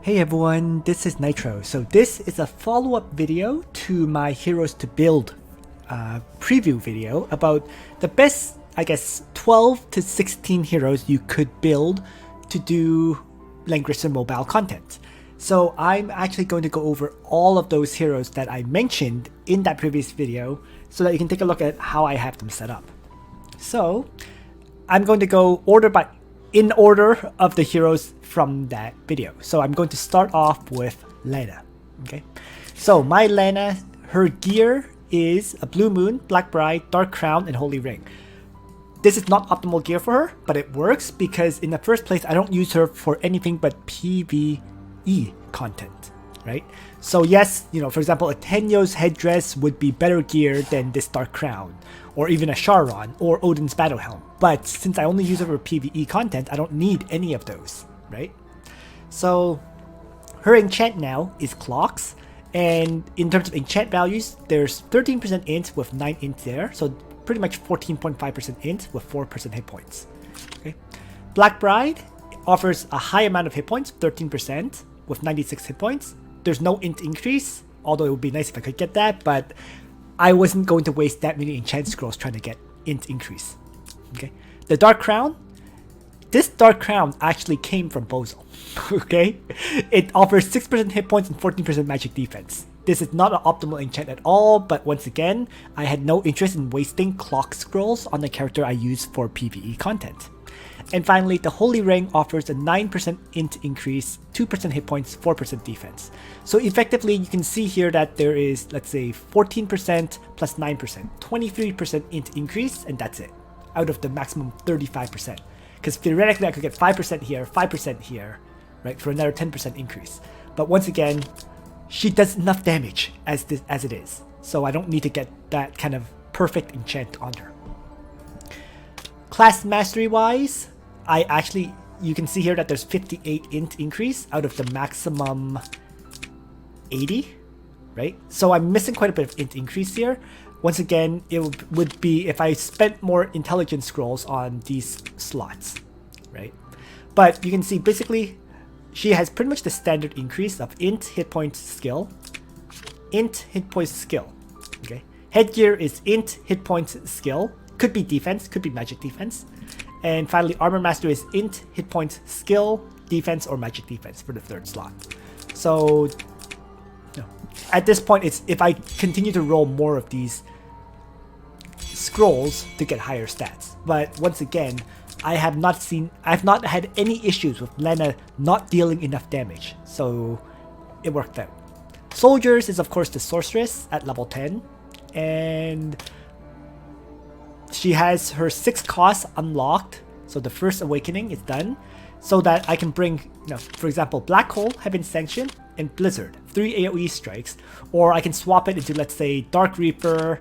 Hey everyone, this is Nitro. So this is a follow-up video to my Heroes to Build preview video about the best, I guess, 12 to 16 heroes you could build to do Langrisser mobile content. So I'm actually going to go over all of those heroes that I mentioned in that previous video so that you can take a look at how I have them set up. So I'm going to go in order of the heroes from that video. So I'm going to start off with Lana. Okay, so my Lana, her gear is a Blue Moon, Black Bride, Dark Crown, and Holy Ring. This is not optimal gear for her, but it works because in the first place I don't use her for anything but PvE content, right? So yes, you know, for example, a Tenyo's headdress would be better gear than this Dark Crown, or even a Charon, or Odin's Battle Helm. But since I only use it for PvE content, I don't need any of those, right? So her enchant now is Clocks, and in terms of enchant values, there's 13% int with 9 int there, so pretty much 14.5% int with 4% hit points. Okay, Black Bride offers a high amount of hit points, 13% with 96 hit points. There's no int increase, although it would be nice if I could get that, but I wasn't going to waste that many enchant scrolls trying to get int increase. Okay, the Dark Crown. This Dark Crown actually came from Bozel. Okay, it offers 6% hit points and 14% magic defense. This is not an optimal enchant at all, but once again, I had no interest in wasting clock scrolls on the character I use for PvE content. And finally, the Holy Ring offers a 9% int increase, 2% hit points, 4% defense. So effectively, you can see here that there is, let's say, 14% plus 9%, 23% int increase, and that's it, out of the maximum 35%. Because theoretically, I could get 5% here, 5% here, right, for another 10% increase. But once again, she does enough damage as it is, so I don't need to get that kind of perfect enchant on her. Class mastery wise, you can see here that there's 58 int increase out of the maximum 80, right? So I'm missing quite a bit of int increase here. Once again, it would be if I spent more intelligence scrolls on these slots, right? But you can see basically she has pretty much the standard increase of int, hit points, skill, int, hit points, skill. Okay, headgear is int, hit points, skill. Could be defense, could be magic defense. And finally, armor master is int, hit points, skill, defense, or magic defense for the third slot. So at this point, it's if I continue to roll more of these scrolls to get higher stats. But once again, I've not had any issues with Lana not dealing enough damage, so it worked out. Soldiers is of course the sorceress at level 10, and she has her 6 costs unlocked, so the first awakening is done, so that I can bring, for example, Black Hole, Heaven Sanction, and Blizzard, 3 AoE strikes, or I can swap it into, let's say, Dark Reaper,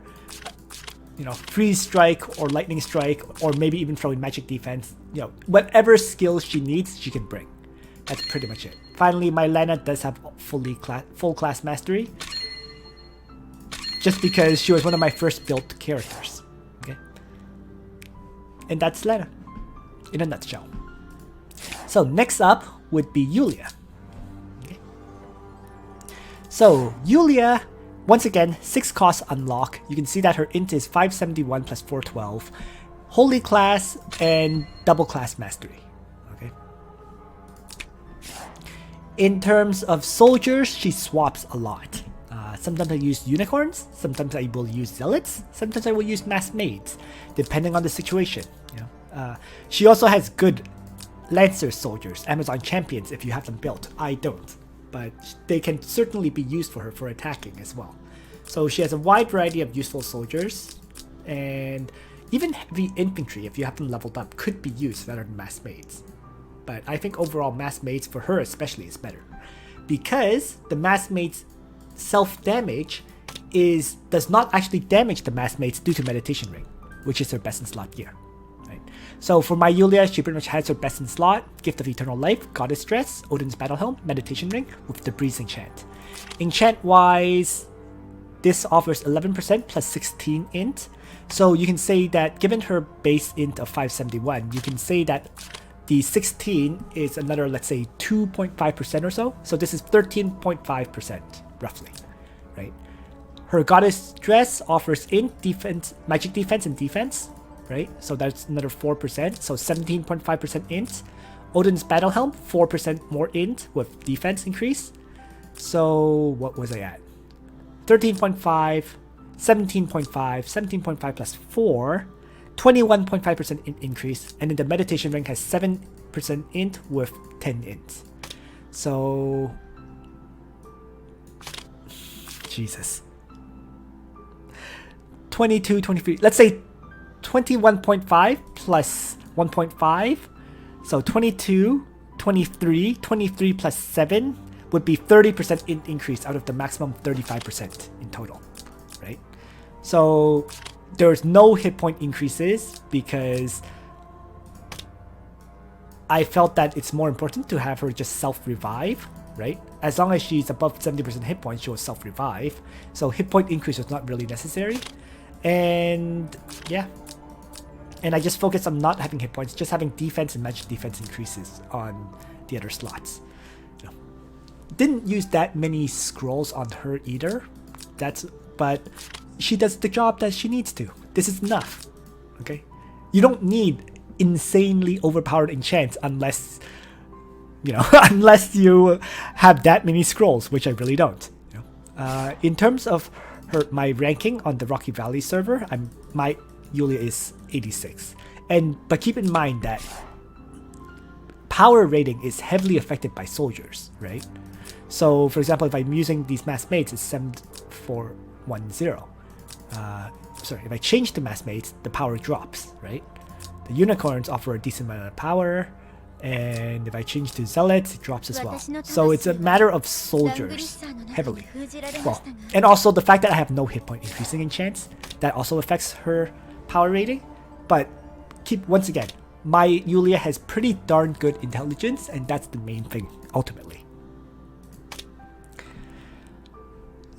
Freeze Strike or Lightning Strike, or maybe even throw in Magic Defense. Whatever skills she needs, she can bring. That's pretty much it. Finally, my Lana does have full class mastery, just because she was one of my first built characters. Okay, and that's Lana in a nutshell. So next up would be Yulia. Okay. So Yulia, once again, 6 costs unlock. You can see that her int is 571 plus 412, holy class and double class mastery. Okay. In terms of soldiers, she swaps a lot. Sometimes I use unicorns, sometimes I will use zealots, sometimes I will use masked maids, depending on the situation. She also has good Lancer soldiers, Amazon champions if you have them built. I don't, but they can certainly be used for her for attacking as well. So she has a wide variety of useful soldiers, and even heavy infantry if you have them leveled up could be used rather than mass maids. But I think overall mass maids for her especially is better, because the mass maids self-damage does not actually damage the mass maids due to meditation ring, which is her best in slot gear. Right? So for my Yulia, she pretty much has her best in slot, Gift of Eternal Life, Goddess Dress, Odin's Battle Helm, Meditation Ring with the Breeze enchant. Enchant wise, this offers 11% plus 16 int. So you can say that given her base int of 571, you can say that the 16 is another, let's say, 2.5% or so. So this is 13.5% roughly, right? Her goddess dress offers int, defense, magic defense, and defense, right? So that's another 4%. So 17.5% int. Odin's battle helm, 4% more int with defense increase. So what was I at? 13.5, 17.5, 17.5 plus 4, 21.5% increase. And then the meditation rank has 7% int with 10 int. So, Jesus. 22, 23, let's say 21.5 plus 1.5. So 22, 23, 23 plus 7 would be 30% increase out of the maximum 35% in total, right? So there's no hit point increases because I felt that it's more important to have her just self-revive, right? As long as she's above 70% hit points, she will self-revive. So hit point increase was not really necessary. And yeah. And I just focused on not having hit points, just having defense and magic defense increases on the other slots. You know, didn't use that many scrolls on her either. But she does the job that she needs to. This is enough. Okay? You don't need insanely overpowered enchants unless unless you have that many scrolls, which I really don't. You know? In terms of my ranking on the Rocky Valley server, my Yulia is 86. But keep in mind that power rating is heavily affected by soldiers, right? So for example, if I'm using these mass mates, it's 7410. If I change to mass mates, the power drops, right? The unicorns offer a decent amount of power, and if I change to zealots, it drops as well. So it's a matter of soldiers heavily. Well, and also the fact that I have no hit point increasing enchants, that also affects her power rating. But once again, my Yulia has pretty darn good intelligence, and that's the main thing ultimately.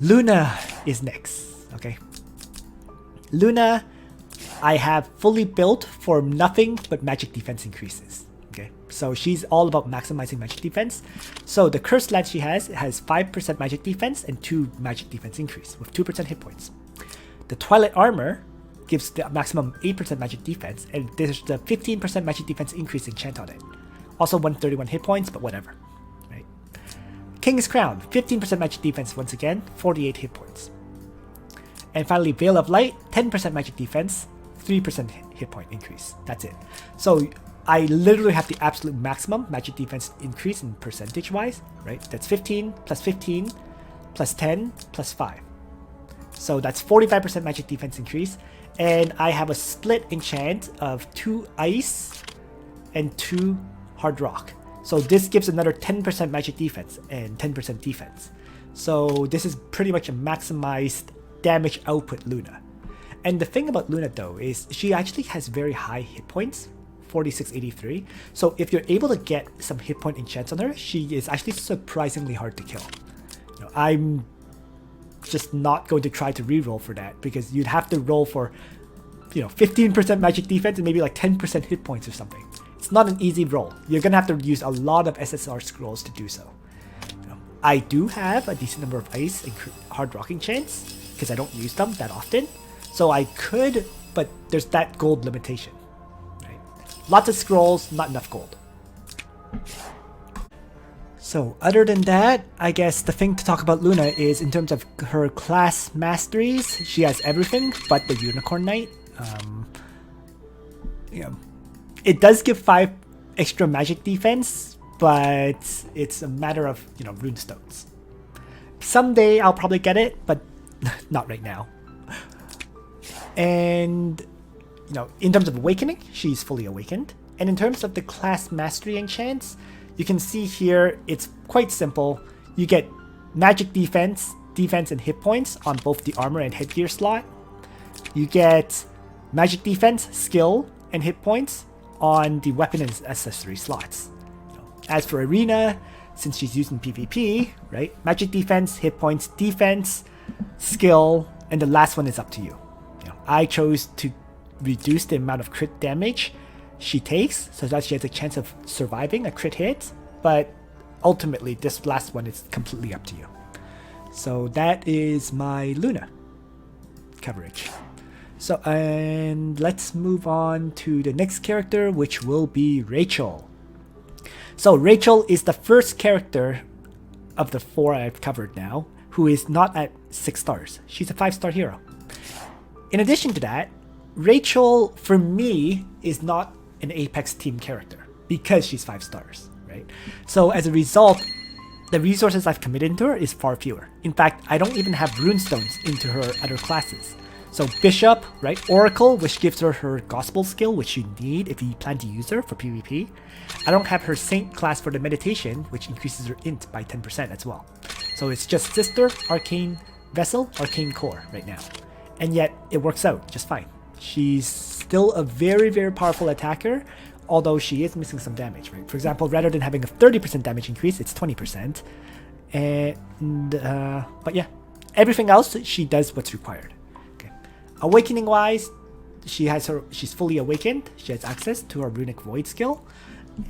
Luna is next. Okay, Luna I have fully built for nothing but magic defense increases. Okay, so she's all about maximizing magic defense. So the cursed lance she has 5% magic defense and 2 magic defense increase with 2% hit points. The twilight armor gives the maximum 8% magic defense, and there's the 15% magic defense increase enchant on it. Also 131 hit points, but whatever. Right? King's crown, 15% magic defense once again, 48 hit points. And finally, Veil of Light, 10% magic defense, 3% hit point increase. That's it. So I literally have the absolute maximum magic defense increase in percentage wise, right? That's 15 plus 15 plus 10 plus 5. So that's 45% magic defense increase. And I have a split enchant of 2 ice and 2 hard rock. So this gives another 10% magic defense and 10% defense. So this is pretty much a maximized damage output Luna. And the thing about Luna though is she actually has very high hit points, 4683. So if you're able to get some hit point enchants on her, she is actually surprisingly hard to kill. You know, I'm just not going to try to reroll for that because you'd have to roll for 15% magic defense and maybe like 10% hit points or something. It's not an easy roll. You're gonna have to use a lot of SSR scrolls to do so. I do have a decent number of ice and hard rock enchants because I don't use them that often. So I could, but there's that gold limitation. Right? Lots of scrolls, not enough gold. So other than that, I guess the thing to talk about Luna is in terms of her class masteries. She has everything but the Unicorn Knight. It does give 5 extra magic defense, but it's a matter of runestones. Someday I'll probably get it, but not right now. And in terms of awakening, she's fully awakened. And in terms of the class mastery enchants, you can see here it's quite simple. You get magic defense, and hit points on both the armor and headgear slot. You get magic defense, skill, and hit points on the weapon and accessory slots. As for Arena, since she's using PvP, right? Magic defense, hit points, defense, skill, and the last one is up to you. I chose to reduce the amount of crit damage she takes, so that she has a chance of surviving a crit hit, but ultimately this last one is completely up to you. So that is my Luna coverage. So, and let's move on to the next character, which will be Rachel. So Rachel is the first character of the 4 I've covered now who is not at 6 stars. She's a 5-star hero. In addition to that, Rachel, for me, is not an Apex team character because she's 5 stars, right? So as a result, the resources I've committed into her is far fewer. In fact, I don't even have runestones into her other classes. So Bishop, right? Oracle, which gives her her Gospel skill, which you need if you plan to use her for PvP. I don't have her Saint class for the meditation, which increases her int by 10% as well. So it's just Sister, Arcane Vessel, Arcane Core right now. And yet it works out just fine. She's still a very, very powerful attacker, although she is missing some damage, right? For example, rather than having a 30% damage increase, it's 20%. And, but yeah, everything else, she does what's required. Okay. Awakening wise, she's fully awakened. She has access to her Runic Void skill.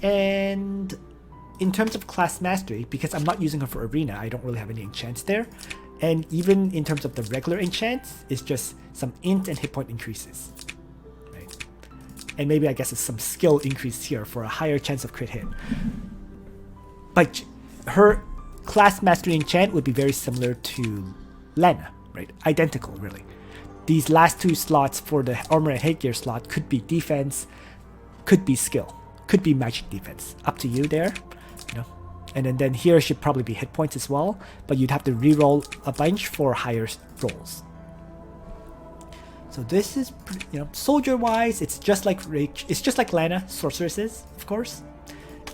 And in terms of class mastery, because I'm not using her for Arena, I don't really have any enchants there. And even in terms of the regular enchants, it's just some int and hit point increases. Right? And maybe I guess it's some skill increase here for a higher chance of crit hit. But her class mastery enchant would be very similar to Lana, right? Identical, really. These last 2 slots for the armor and headgear slot could be defense, could be skill, could be magic defense. Up to you there, you know. And then here should probably be hit points as well, but you'd have to re-roll a bunch for higher rolls. So this is, you know, soldier-wise, it's just like Lana, sorceresses, of course.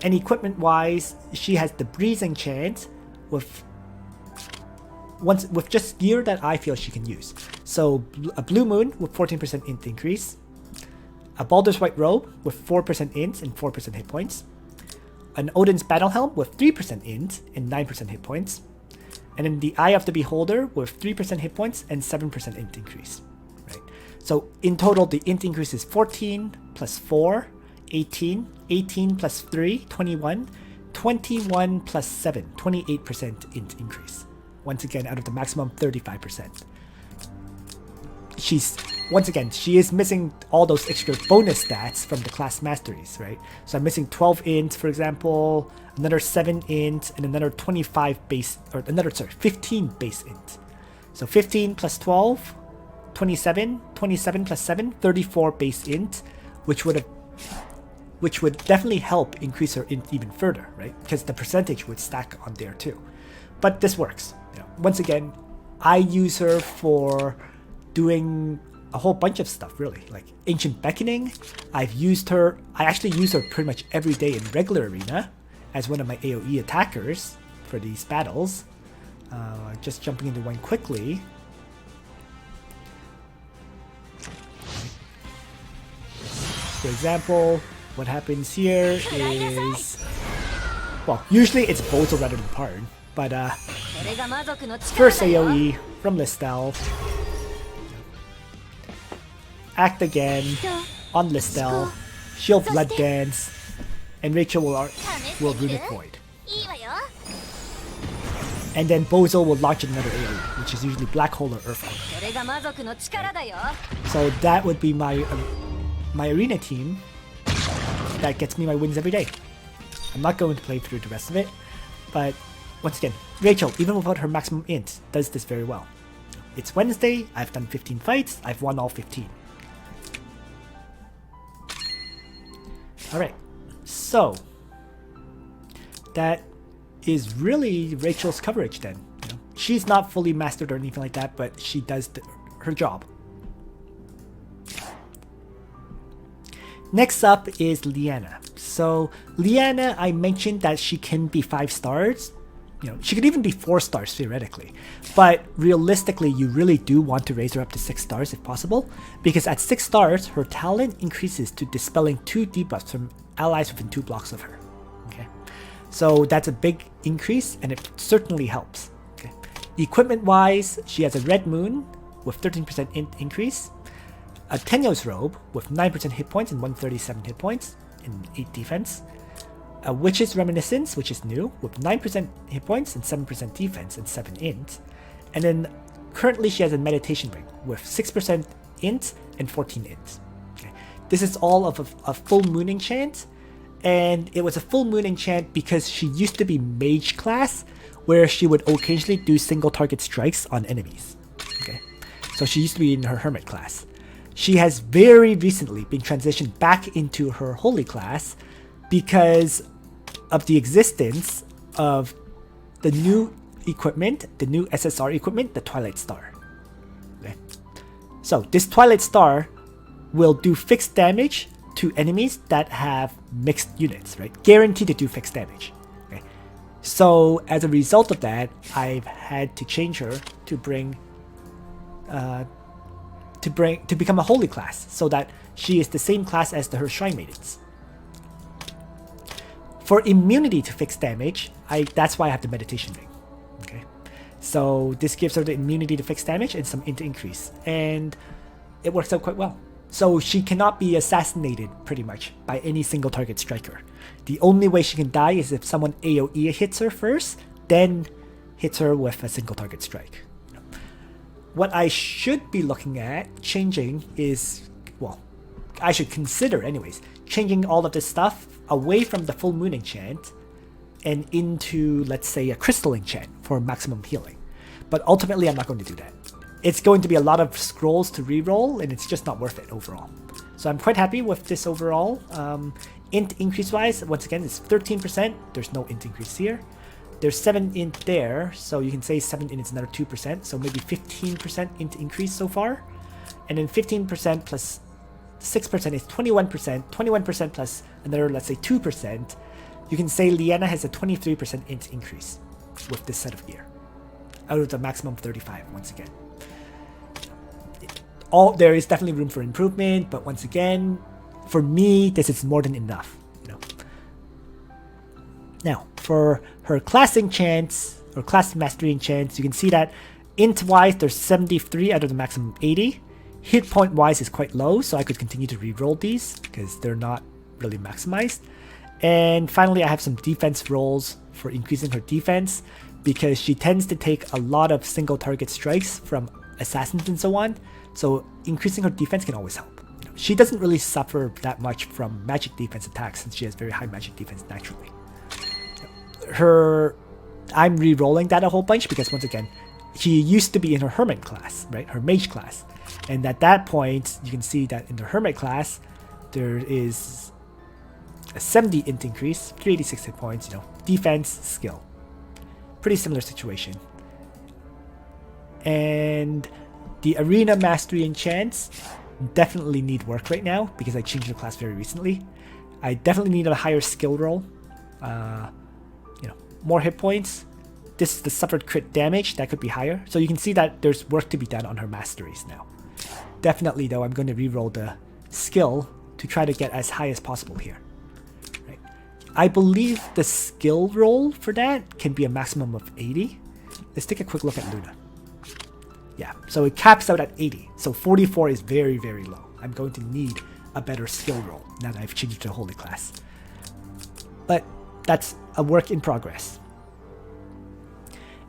And equipment-wise, she has the Breeze enchant with just gear that I feel she can use. So a Blue Moon with 14% int increase, a Baldur's White Robe with 4% int and 4% hit points, an Odin's Battle Helm with 3% int and 9% hit points, and then the Eye of the Beholder with 3% hit points and 7% int increase. Right. So in total, the int increase is 14 plus 4, 18, 18 plus 3, 21, 21 plus 7, 28% int increase. Once again, out of the maximum 35%. She is missing all those extra bonus stats from the class masteries, right? So I'm missing 12 int, for example, another 7 int, and another 25 base, or 15 base int. So 15 plus 12, 27, 27 plus 7, 34 base int, which would definitely help increase her int even further, right? Because the percentage would stack on there too. But this works. You know, once again, I use her for doing a whole bunch of stuff, really, like Ancient Beckoning. I actually use her pretty much every day in regular arena as one of my AoE attackers for these battles. Just jumping into one quickly. For example, what happens here is, well, usually it's Bozel rather than Parn, but first AoE from Listell. Act again on Listell, she'll Blood Dance, and Rachel will Runic Void. And then Bozel will launch another AoE, which is usually Black Hole or Earthquake. So that would be my arena team that gets me my wins every day. I'm not going to play through the rest of it, but once again, Rachel, even without her maximum int, does this very well. It's Wednesday, I've done 15 fights, I've won all 15. Alright, so that is really Rachel's coverage then. You know, she's not fully mastered or anything like that, but she does her job. Next up is Liana. So Liana, I mentioned that she can be 5 stars. You know, she could even be 4 stars theoretically, but realistically, you really do want to raise her up to 6 stars if possible, because at 6 stars, her talent increases to dispelling 2 debuffs from allies within 2 blocks of her. Okay, so that's a big increase, and it certainly helps. Okay, equipment-wise, she has a Red Moon with 13% increase, a Tenuous Robe with 9% hit points and 137 hit points and 8 defense. A Witch's Reminiscence, which is new, with 9% hit points and 7% defense and 7 int. And then currently she has a Meditation Ring with 6% int and 14 int. Okay. This is all of a full moon enchant, and it was a full moon enchant because she used to be mage class, where she would occasionally do single target strikes on enemies. Okay, so she used to be in her hermit class. She has very recently been transitioned back into her holy class because of the existence of the new equipment, the new SSR equipment, the Twilight Star. Okay. So this Twilight Star will do fixed damage to enemies that have mixed units, right? Guaranteed to do fixed damage. Okay. So as a result of that, I've had to change her to become a holy class, so that she is the same class as her Shrine Maidens. For immunity to fixed damage, that's why I have the Meditation Ring. Okay, so this gives her the immunity to fixed damage and some int increase, and it works out quite well. So she cannot be assassinated pretty much by any single target striker. The only way she can die is if someone AoE hits her first, then hits her with a single target strike. What I should be looking at changing is, well, I should consider anyways, changing all of this stuff away from the full moon enchant and into, let's say, a crystal enchant for maximum healing. But ultimately, I'm not going to do that. It's going to be a lot of scrolls to reroll, and it's just not worth it overall. So I'm quite happy with this overall. Int increase wise, once again, it's 13%. There's no int increase here. There's 7 int there, so you can say 7 int is another 2%, so maybe 15% int increase so far. And then 15% plus 6% is 21%, 21% plus another, let's say, 2%. You can say Liana has a 23% int increase with this set of gear, out of the maximum 35, once again. There is definitely room for improvement, but once again, for me, this is more than enough. Now, for her class enchants, or class mastery enchants, you can see that int-wise, there's 73 out of the maximum 80. Hit point-wise is quite low, so I could continue to reroll these, because they're not really maximized. And finally, I have some defense rolls for increasing her defense, because she tends to take a lot of single target strikes from assassins and so on, so increasing her defense can always help. She doesn't really suffer that much from magic defense attacks, since she has very high magic defense naturally. I'm re-rolling that a whole bunch because, once again, she used to be in her hermit class, right? Her mage class. And at that point, you can see that in the hermit class, there is a 70 int increase, 386 hit points, defense, skill. Pretty similar situation. And the arena mastery enchants definitely need work right now because I changed the class very recently. I definitely need a higher skill roll. More hit points. This is the suffered crit damage, that could be higher. So you can see that there's work to be done on her masteries now. Definitely though, I'm going to reroll the skill to try to get as high as possible here. Right. I believe the skill roll for that can be a maximum of 80. Let's take a quick look at Luna. Yeah, so it caps out at 80. So 44 is very, very low. I'm going to need a better skill roll now that I've changed to holy class. But that's a work in progress.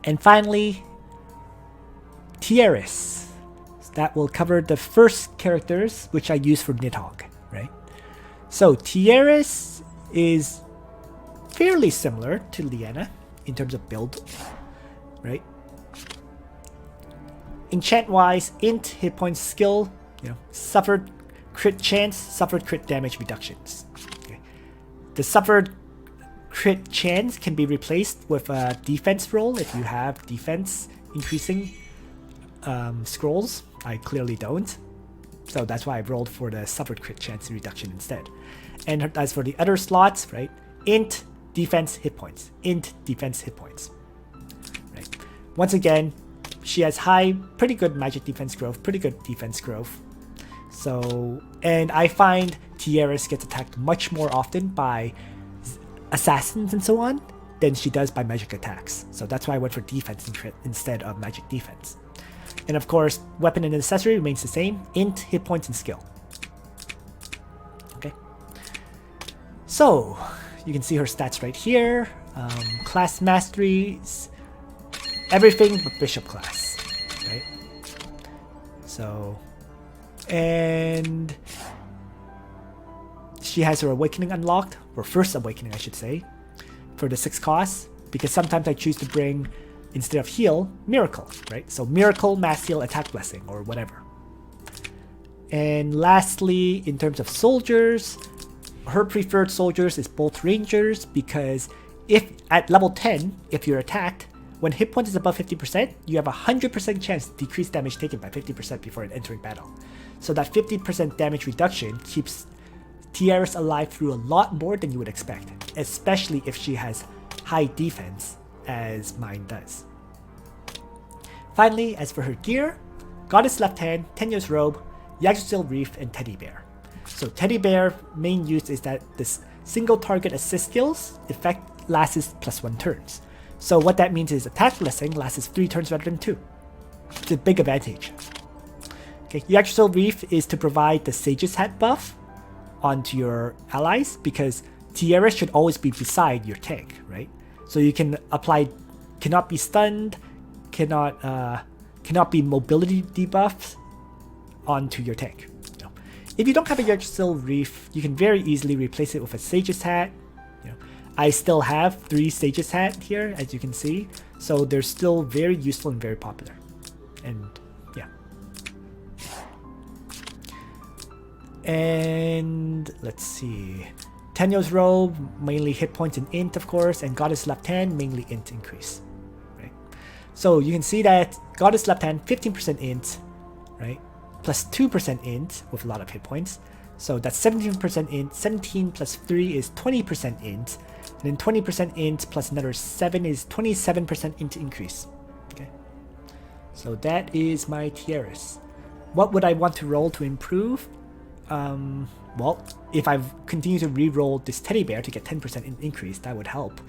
And finally, Tiaris. That will cover the first characters which I use for Nidhogg, right? So Tiaris is fairly similar to Liana in terms of build, right? Enchant-wise, int, hit points, skill, suffered crit chance, suffered crit damage reductions. Okay. The suffered crit chance can be replaced with a defense roll if you have defense increasing scrolls. I clearly don't, so that's why I rolled for the suffered crit chance reduction instead. And as for the other slots, right, int, defense, hit points, int, defense, hit points. Right. Once again, she has pretty good magic defense growth, pretty good defense growth. So, and I find Tiaris gets attacked much more often by assassins and so on than she does by magic attacks. So that's why I went for defense instead of magic defense. And of course, weapon and accessory remains the same, int, hit points, and skill. Okay. So, you can see her stats right here. Class masteries, everything but bishop class, right? So, and she has her awakening unlocked, or first awakening I should say, for the 6 costs, because sometimes I choose to bring, instead of heal, miracle, right? So miracle, mass heal, attack blessing, or whatever. And lastly, in terms of soldiers, her preferred soldiers is both rangers, because if at level 10, if you're attacked, when hit points is above 50%, you have a 100% chance to decrease damage taken by 50% before entering battle. So that 50% damage reduction keeps Tiaris alive through a lot more than you would expect, especially if she has high defense, as mine does. Finally, as for her gear, Goddess Left Hand, Tenuous Robe, Yggdrasil Reef, and Teddy Bear. So Teddy Bear main use is that this single target assist skills effect lasts +1 turns. So what that means is attack blessing lasts 3 turns rather than 2. It's a big advantage. Okay, Yggdrasil Reef is to provide the Sage's Hat buff onto your allies, because Tiaris should always be beside your tank, right? So you can apply, cannot be stunned, cannot be mobility debuffs onto your tank. You know, if you don't have a Yggdrasil Reef, you can very easily replace it with a Sage's Hat. You know, I still have 3 Sage's Hat here, as you can see, so they're still very useful and very popular. And yeah. And let's see. Tenuous Robe, mainly hit points and int, of course, and Goddess Left Hand, mainly int increase. Right? So you can see that Goddess Left Hand, 15% int, right? Plus 2% int with a lot of hit points. So that's 17% int, 17 plus 3 is 20% int, and then 20% int plus another 7 is 27% int increase. Okay. So that is my Tiaris. What would I want to roll to improve? Well, if I continue to re-roll this Teddy Bear to get 10% increase, that would help.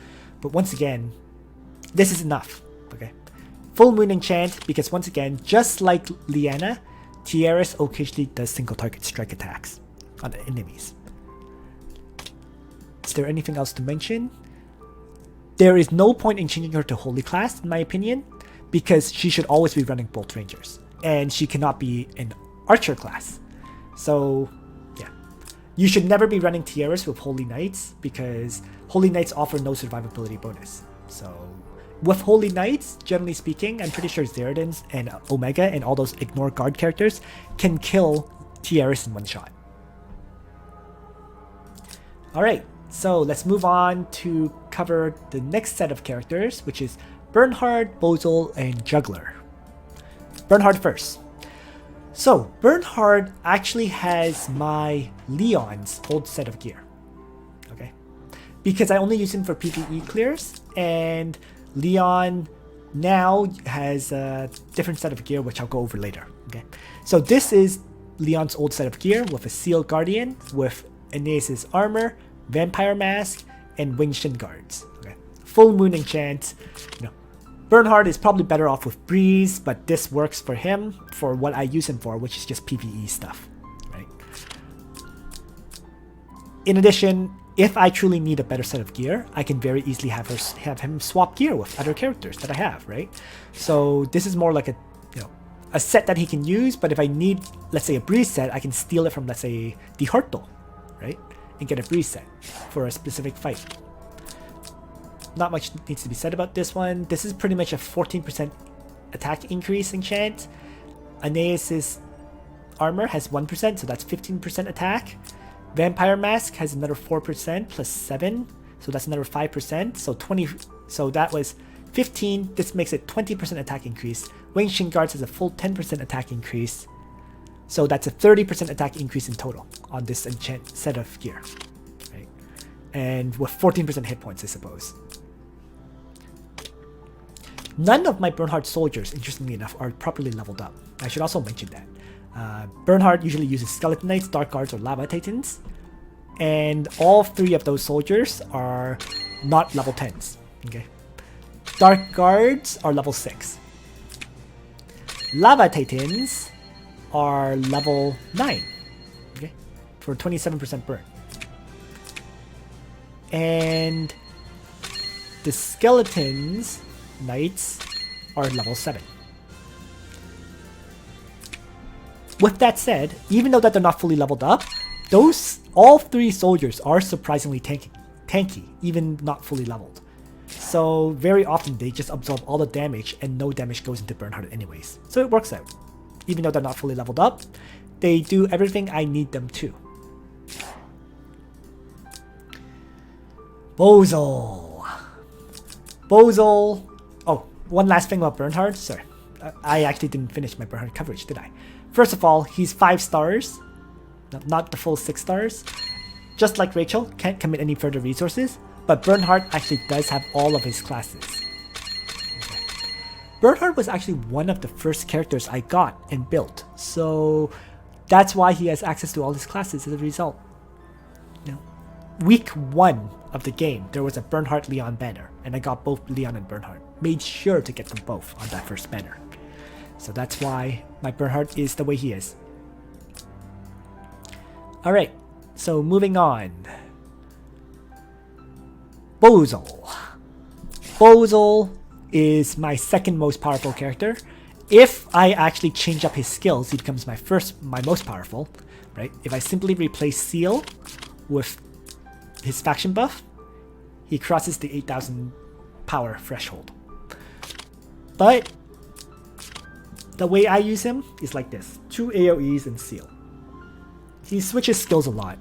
But once again, this is enough. Okay. Full Moon Enchant, because once again, just like Liana, Tiaris occasionally does single target strike attacks on the enemies. Is there anything else to mention? There is no point in changing her to Holy Class, in my opinion, because she should always be running Bolt Rangers, and she cannot be an Archer class. So, yeah. You should never be running Tiaris with Holy Knights, because Holy Knights offer no survivability bonus. So, with Holy Knights, generally speaking, I'm pretty sure Zerida and Omega and all those ignore guard characters can kill Tiaris in one shot. Alright, so let's move on to cover the next set of characters, which is Bernhardt, Bozel, and Jugler. Bernhardt first. So, Bernhardt actually has my Leon's old set of gear. Okay? Because I only use him for PvE clears, and Leon now has a different set of gear, which I'll go over later. Okay? So this is Leon's old set of gear with a Sealed Guardian, with Aeneas' armor, Vampire Mask, and Winged Shin Guards. Okay? Full Moon Enchant. You know, Bernhardt is probably better off with Breeze, but this works for him for what I use him for, which is just PvE stuff. Right? In addition, if I truly need a better set of gear, I can very easily have him swap gear with other characters that I have, right? So this is more like a set that he can use, but if I need, let's say, a Breeze set, I can steal it from, let's say, the Hartl, right? And get a Breeze set for a specific fight. Not much needs to be said about this one. This is pretty much a 14% attack increase enchant. Aeneas' armor has 1%, so that's 15% attack. Vampire Mask has another 4% plus 7, so that's another 5%. So 20. So that was 15. This makes it 20% attack increase. Winged Shin Guards has a full 10% attack increase. So that's a 30% attack increase in total on this enchant set of gear. Right? And with 14% hit points, I suppose. None of my Bernhardt soldiers, interestingly enough, are properly leveled up. I should also mention that. Bernhardt usually uses Skeleton Knights, Dark Guards, or Lava Titans. And all 3 of those soldiers are not level 10s. Okay? Dark Guards are level 6. Lava Titans are level 9, okay, for 27% burn. And the Skeletons Knights are level 7. With that said, even though that they're not fully leveled up, all 3 soldiers are surprisingly tanky, even not fully leveled. So very often they just absorb all the damage and no damage goes into Bernhardt anyways. So it works out. Even though they're not fully leveled up, they do everything I need them to. Bozel. Oh, one last thing about Bernhardt. Sorry, I actually didn't finish my Bernhardt coverage, did I? First of all, he's 5 stars, not the full 6 stars. Just like Rachel, can't commit any further resources, but Bernhardt actually does have all of his classes. Okay. Bernhardt was actually one of the first characters I got and built, so that's why he has access to all his classes as a result. Week 1 of the game, there was a Bernhardt Leon banner, and I got both Leon and Bernhardt. Made sure to get them both on that first banner. So that's why my Bernhardt is the way he is. Alright, so moving on. Bozel. Bozel is my second most powerful character. If I actually change up his skills, he becomes my most powerful, right? If I simply replace Seal with his faction buff, he crosses the 8,000 power threshold. But the way I use him is like this: 2 AoEs and Seal. He switches skills a lot.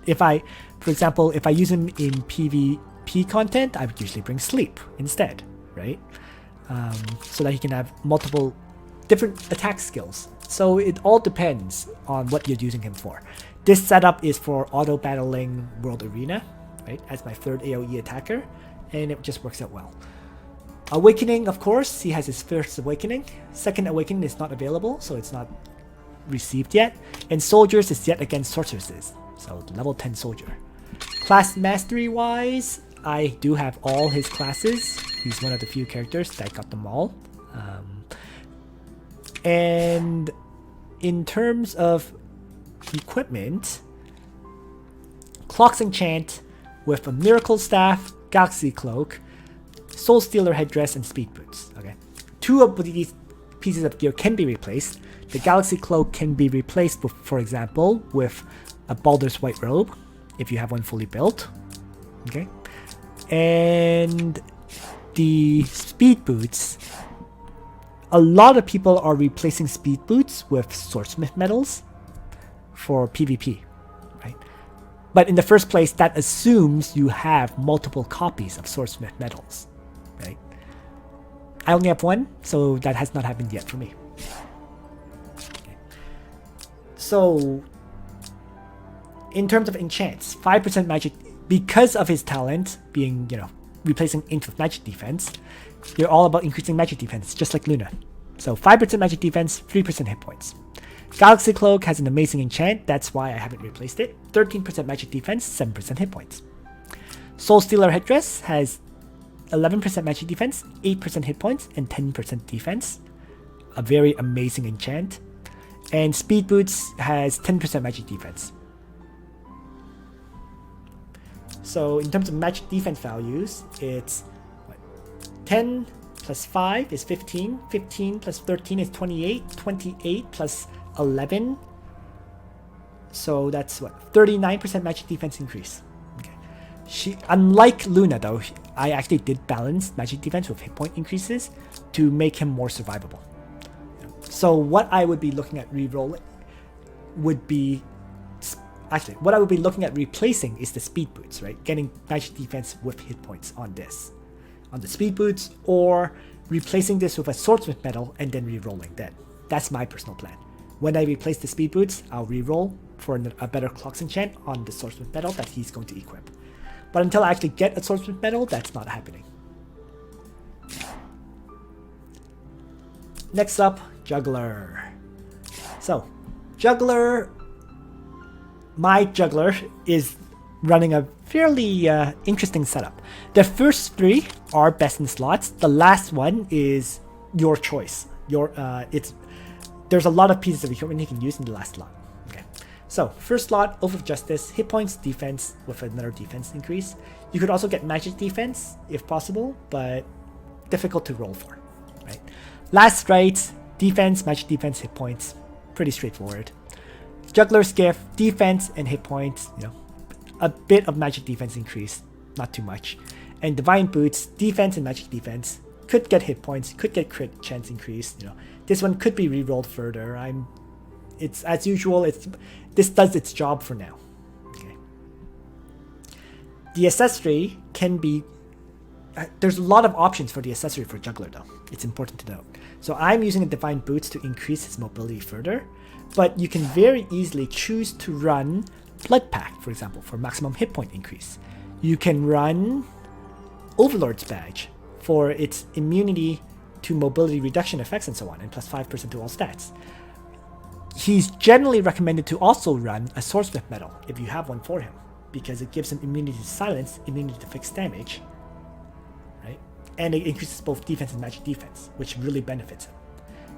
For example, if I use him in PvP content, I would usually bring Sleep instead, right? So that he can have multiple different attack skills. So it all depends on what you're using him for. This setup is for auto battling World Arena, right, as my 3rd AoE attacker, and it just works out well. Awakening, of course, he has his first awakening. Second awakening is not available, so it's not received yet. And soldiers is yet again sorceresses, so level 10 soldier. Class mastery wise, I do have all his classes. He's one of the few characters that got them all. And in terms of equipment, Clock's Enchant with a Miracle Staff, Galaxy Cloak, Soul Stealer Headdress, and Speed Boots. Okay, 2 of these pieces of gear can be replaced. The Galaxy Cloak can be replaced, with, for example, with a Baldur's White Robe, if you have one fully built. Okay, and the Speed Boots, a lot of people are replacing Speed Boots with Swordsmith medals for PvP, right? But in the first place, that assumes you have multiple copies of Swordsmith medals, right? I only have 1, so that has not happened yet for me. Okay. So, in terms of enchants, 5% magic, because of his talent being, replacing int with magic defense, you're all about increasing magic defense, just like Luna. So 5% magic defense, 3% hit points. Galaxy Cloak has an amazing enchant, that's why I haven't replaced it. 13% magic defense, 7% hit points. Soul Stealer Headdress has 11% magic defense, 8% hit points, and 10% defense. A very amazing enchant. And Speed Boots has 10% magic defense. So in terms of magic defense values, it's 10 plus 5 is 15, 15 plus 13 is 28, 28 plus 11, so that's 39% magic defense increase. Okay. Unlike Luna though, I actually did balance magic defense with hit point increases to make him more survivable. So what I would be looking at re-rolling would be, what I would be looking at replacing is the Speed Boots, right? Getting magic defense with hit points on this. On the Speed Boots, or replacing this with a Swordsmith medal and then re-rolling that. That's my personal plan. When I replace the Speed Boots, I'll re-roll for a better Clock's Enchant on the Swordsmith medal that he's going to equip. But until I actually get a Swordsmith medal, that's not happening. Next up, Jugler. So, Jugler, my Jugler is running a fairly interesting setup. The first 3 are best in slots. The last one is your choice. It's there's a lot of pieces of equipment he can use in the last slot. Okay, so first slot, Oath of Justice, hit points, defense with another defense increase. You could also get magic defense if possible, but difficult to roll for, right? Last rites, defense, magic defense, hit points, pretty straightforward. Jugler's Gift, defense and hit points, you know, a bit of magic defense increase, not too much. And Divine Boots, defense and magic defense, could get hit points, could get crit chance increase. You know, this one could be re-rolled further. It's as usual. This does its job for now. Okay. The accessory can be. There's a lot of options for the accessory for Jugler, though. It's important to note. So I'm using a Divine Boots to increase his mobility further, but you can very easily choose to run Blood Pact, for example, for maximum hit point increase. You can run Overlord's Badge for its immunity to mobility reduction effects and so on, and plus 5% to all stats. He's generally recommended to also run a Swordsmith Medal if you have one for him, because it gives him immunity to silence, immunity to fixed damage, right? And it increases both defense and magic defense, which really benefits him.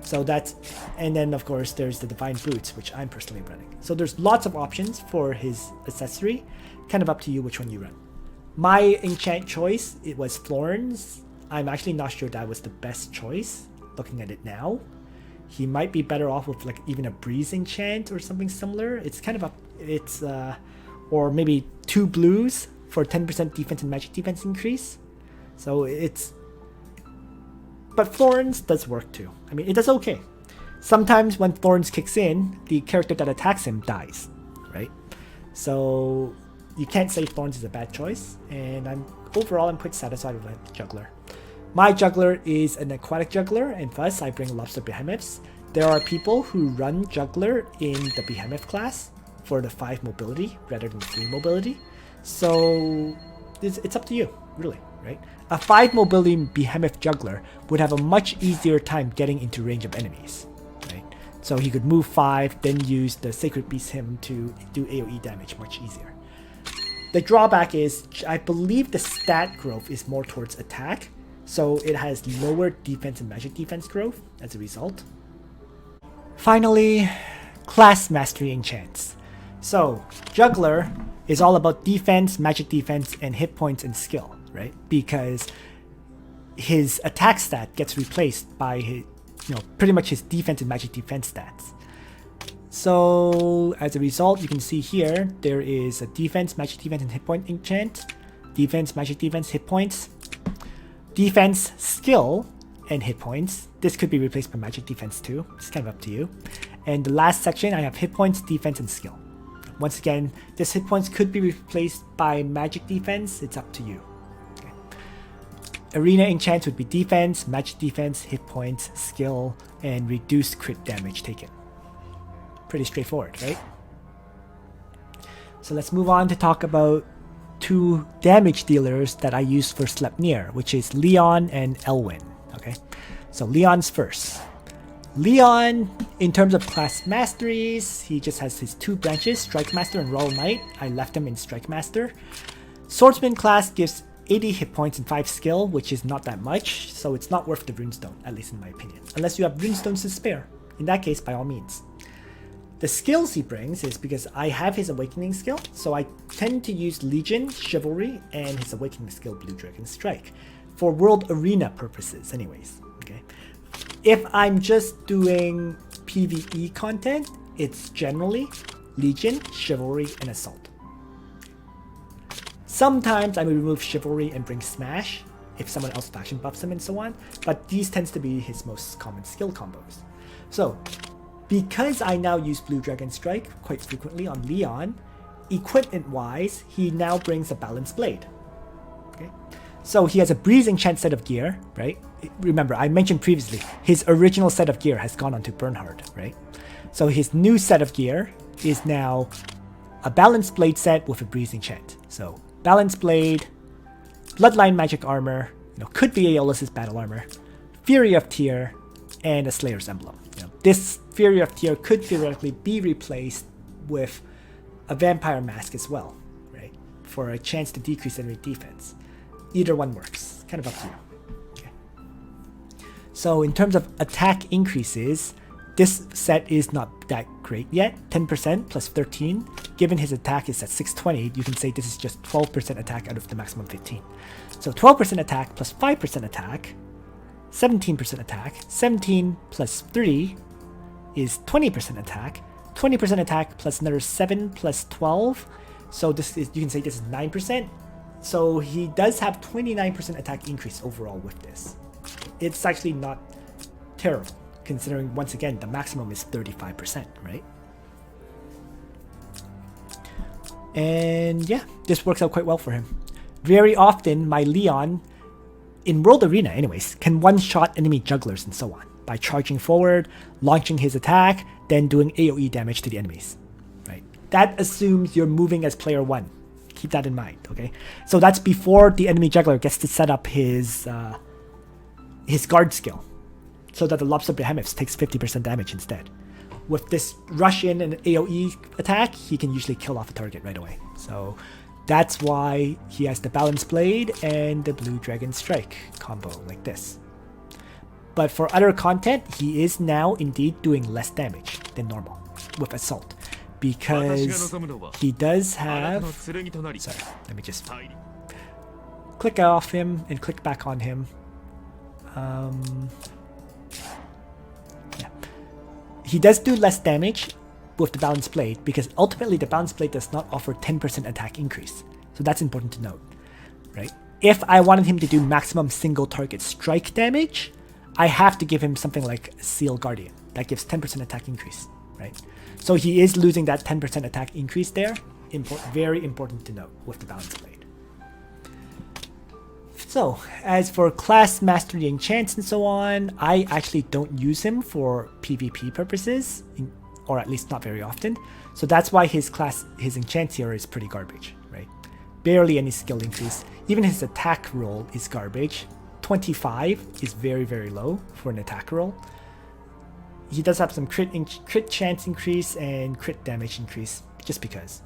So that's, and then of course there's the Divine Boots, which I'm personally running. So there's lots of options for his accessory, kind of up to you which one you run. My enchant choice, it was Florence. I'm actually not sure that was the best choice, looking at it now. He might be better off with like even a Breeze enchant or something similar. It's kind of or maybe 2 blues for 10% defense and magic defense increase. So but Florence does work too. I mean, it does okay. Sometimes when Florence kicks in, the character that attacks him dies, right? So you can't say Florence is a bad choice, and overall I'm quite satisfied with the Jugler. My Jugler is an aquatic Jugler, and thus I bring Lobster Behemoths. There are people who run Jugler in the Behemoth class for the 5 mobility rather than 3 mobility. So it's up to you, really, right? A 5 mobility Behemoth Jugler would have a much easier time getting into range of enemies, right? So he could move 5, then use the Sacred Beast Hymn to do AoE damage much easier. The drawback is, I believe the stat growth is more towards attack, so it has lower defense and magic defense growth as a result. Finally, class mastery enchants. So, Jugler is all about defense, magic defense, and hit points and skill, right? Because his attack stat gets replaced by his, pretty much his defense and magic defense stats. So as a result, you can see here, there is a defense, magic defense, and hit point enchant. Defense, magic defense, hit points. Defense, skill, and hit points. This could be replaced by magic defense too. It's kind of up to you. And the last section, I have hit points, defense, and skill. Once again, this hit points could be replaced by magic defense. It's up to you. Okay. Arena enchants would be defense, magic defense, hit points, skill, and reduced crit damage taken. Pretty straightforward, right? So let's move on to talk about 2 damage dealers that I use for Sleipnir, which is Leon and Elwin. Okay, so Leon's first. Leon, in terms of class masteries, he just has his 2 branches, Strike Master and Royal Knight. I left him in Strike Master. Swordsman class gives 80 hit points and 5 skill, which is not that much, so it's not worth the runestone, at least in my opinion. Unless you have runestones to spare. In that case, by all means. The skills he brings is because I have his Awakening skill, so I tend to use Legion, Chivalry, and his Awakening skill, Blue Dragon Strike, for World Arena purposes anyways, okay? If I'm just doing PvE content, it's generally Legion, Chivalry, and Assault. Sometimes I will remove Chivalry and bring Smash, if someone else faction buffs him and so on, but these tends to be his most common skill combos. So, because I now use Blue Dragon Strike quite frequently on Leon, equipment-wise, he now brings a Balanced Blade. Okay, so he has a Breeze enchant set of gear, right? Remember, I mentioned previously, his original set of gear has gone on to Bernhardt, right? So his new set of gear is now a Balanced Blade set with a Breeze enchant. So Balanced Blade, Bloodline Magic Armor, could be Aeolus's Battle Armor, Fury of Tyr, and a Slayer's Emblem. This Fury of Tyr could theoretically be replaced with a Vampire Mask as well, right? For a chance to decrease enemy defense. Either one works. Kind of up to you. Okay. So in terms of attack increases, this set is not that great yet. 10% plus 13. Given his attack is at 620, you can say this is just 12% attack out of the maximum 15. So 12% attack plus 5% attack, 17% attack. 17 plus 3 is 20% attack. 20% attack plus another 7 plus 12. So this is, you can say this is 9%. So he does have 29% attack increase overall with this. It's actually not terrible, considering once again the maximum is 35%, right? And yeah, this works out quite well for him. Very often my Leon, in World Arena anyways, can one-shot enemy jugglers and so on by charging forward, launching his attack, then doing AoE damage to the enemies, right? That assumes you're moving as player 1. Keep that in mind, okay? So that's before the enemy juggler gets to set up his guard skill, so that the Lobster Behemoths takes 50% damage instead. With this rush in and AoE attack, he can usually kill off a target right away. So that's why he has the Balance Blade and the Blue Dragon Strike combo like this. But for other content, he is now indeed doing less damage than normal with Assault, because he does have... Sorry, let me just click off him and click back on him. Yeah. He does do less damage with the Balance Blade, because ultimately the Balance Blade does not offer 10% attack increase. So that's important to note, right? If I wanted him to do maximum single target strike damage, I have to give him something like Seal Guardian. That gives 10% attack increase, right? So he is losing that 10% attack increase there. Very important to note with the Balance Blade. So, as for class mastery enchants and so on, I actually don't use him for PvP purposes, or at least not very often. So that's why his enchant here is pretty garbage, right? Barely any skill increase. Even his attack roll is garbage. 25 is very, very low for an attack roll. He does have some crit chance increase and crit damage increase, just because.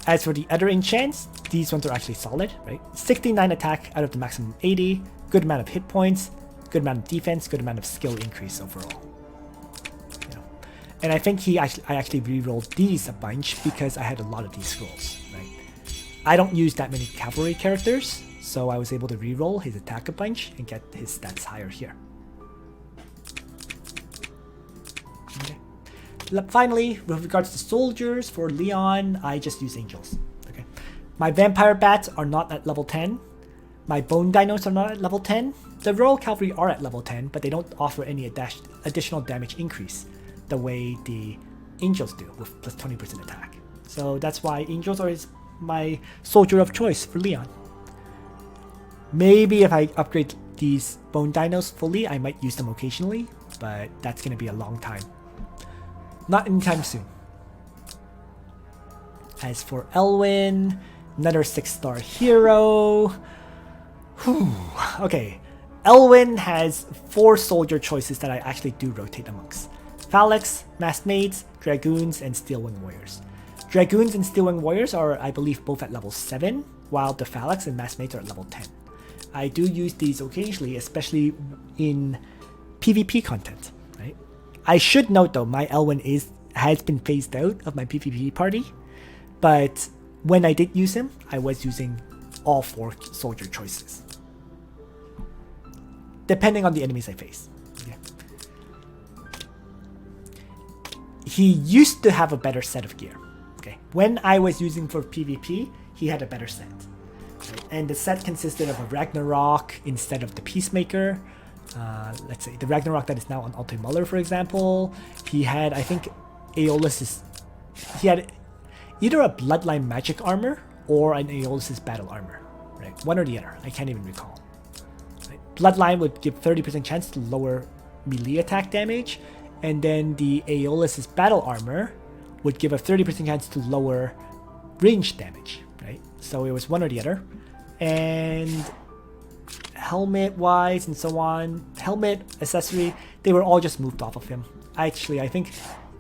As for the other enchants, these ones are actually solid, right? 69 attack out of the maximum 80, good amount of hit points, good amount of defense, good amount of skill increase overall. You know. And I think I actually re-rolled these a bunch because I had a lot of these rolls, right? I don't use that many cavalry characters, so I was able to re-roll his attack a bunch and get his stats higher here. Okay. Finally, with regards to soldiers, for Leon, I just use angels. Okay, my vampire bats are not at level 10. My bone dinos are not at level 10. The royal cavalry are at level 10, but they don't offer any additional damage increase the way the angels do with plus 20% attack. So that's why angels are my soldier of choice for Leon. Maybe if I upgrade these bone dinos fully, I might use them occasionally, but that's going to be a long time. Not anytime soon. As for Elwin, another 6-star hero. Whew. Okay, Elwin has 4 soldier choices that I actually do rotate amongst. Phalanx, Masked Maids, Dragoons, and Steelwing Warriors. Dragoons and Steelwing Warriors are, I believe, both at level 7, while the Phalanx and Masked Maids are at level 10. I do use these occasionally, especially in PvP content. I should note though, my Elwin has been phased out of my PvP party, but when I did use him, I was using all 4 soldier choices, depending on the enemies I face. Yeah. He used to have a better set of gear. Okay, when I was using for PvP, he had a better set, right? And the set consisted of a Ragnarok instead of the Peacemaker. Let's say the Ragnarok that is now on Alti Muller, for example. He had, I think, he had either a Bloodline Magic armor or an Aeolus's Battle armor, right? One or the other, I can't even recall. Right? Bloodline would give 30% chance to lower melee attack damage, and then the Aeolus's Battle armor would give a 30% chance to lower range damage, right? So it was one or the other. And helmet wise and so on, helmet, accessory, they were all just moved off of him. Actually, I think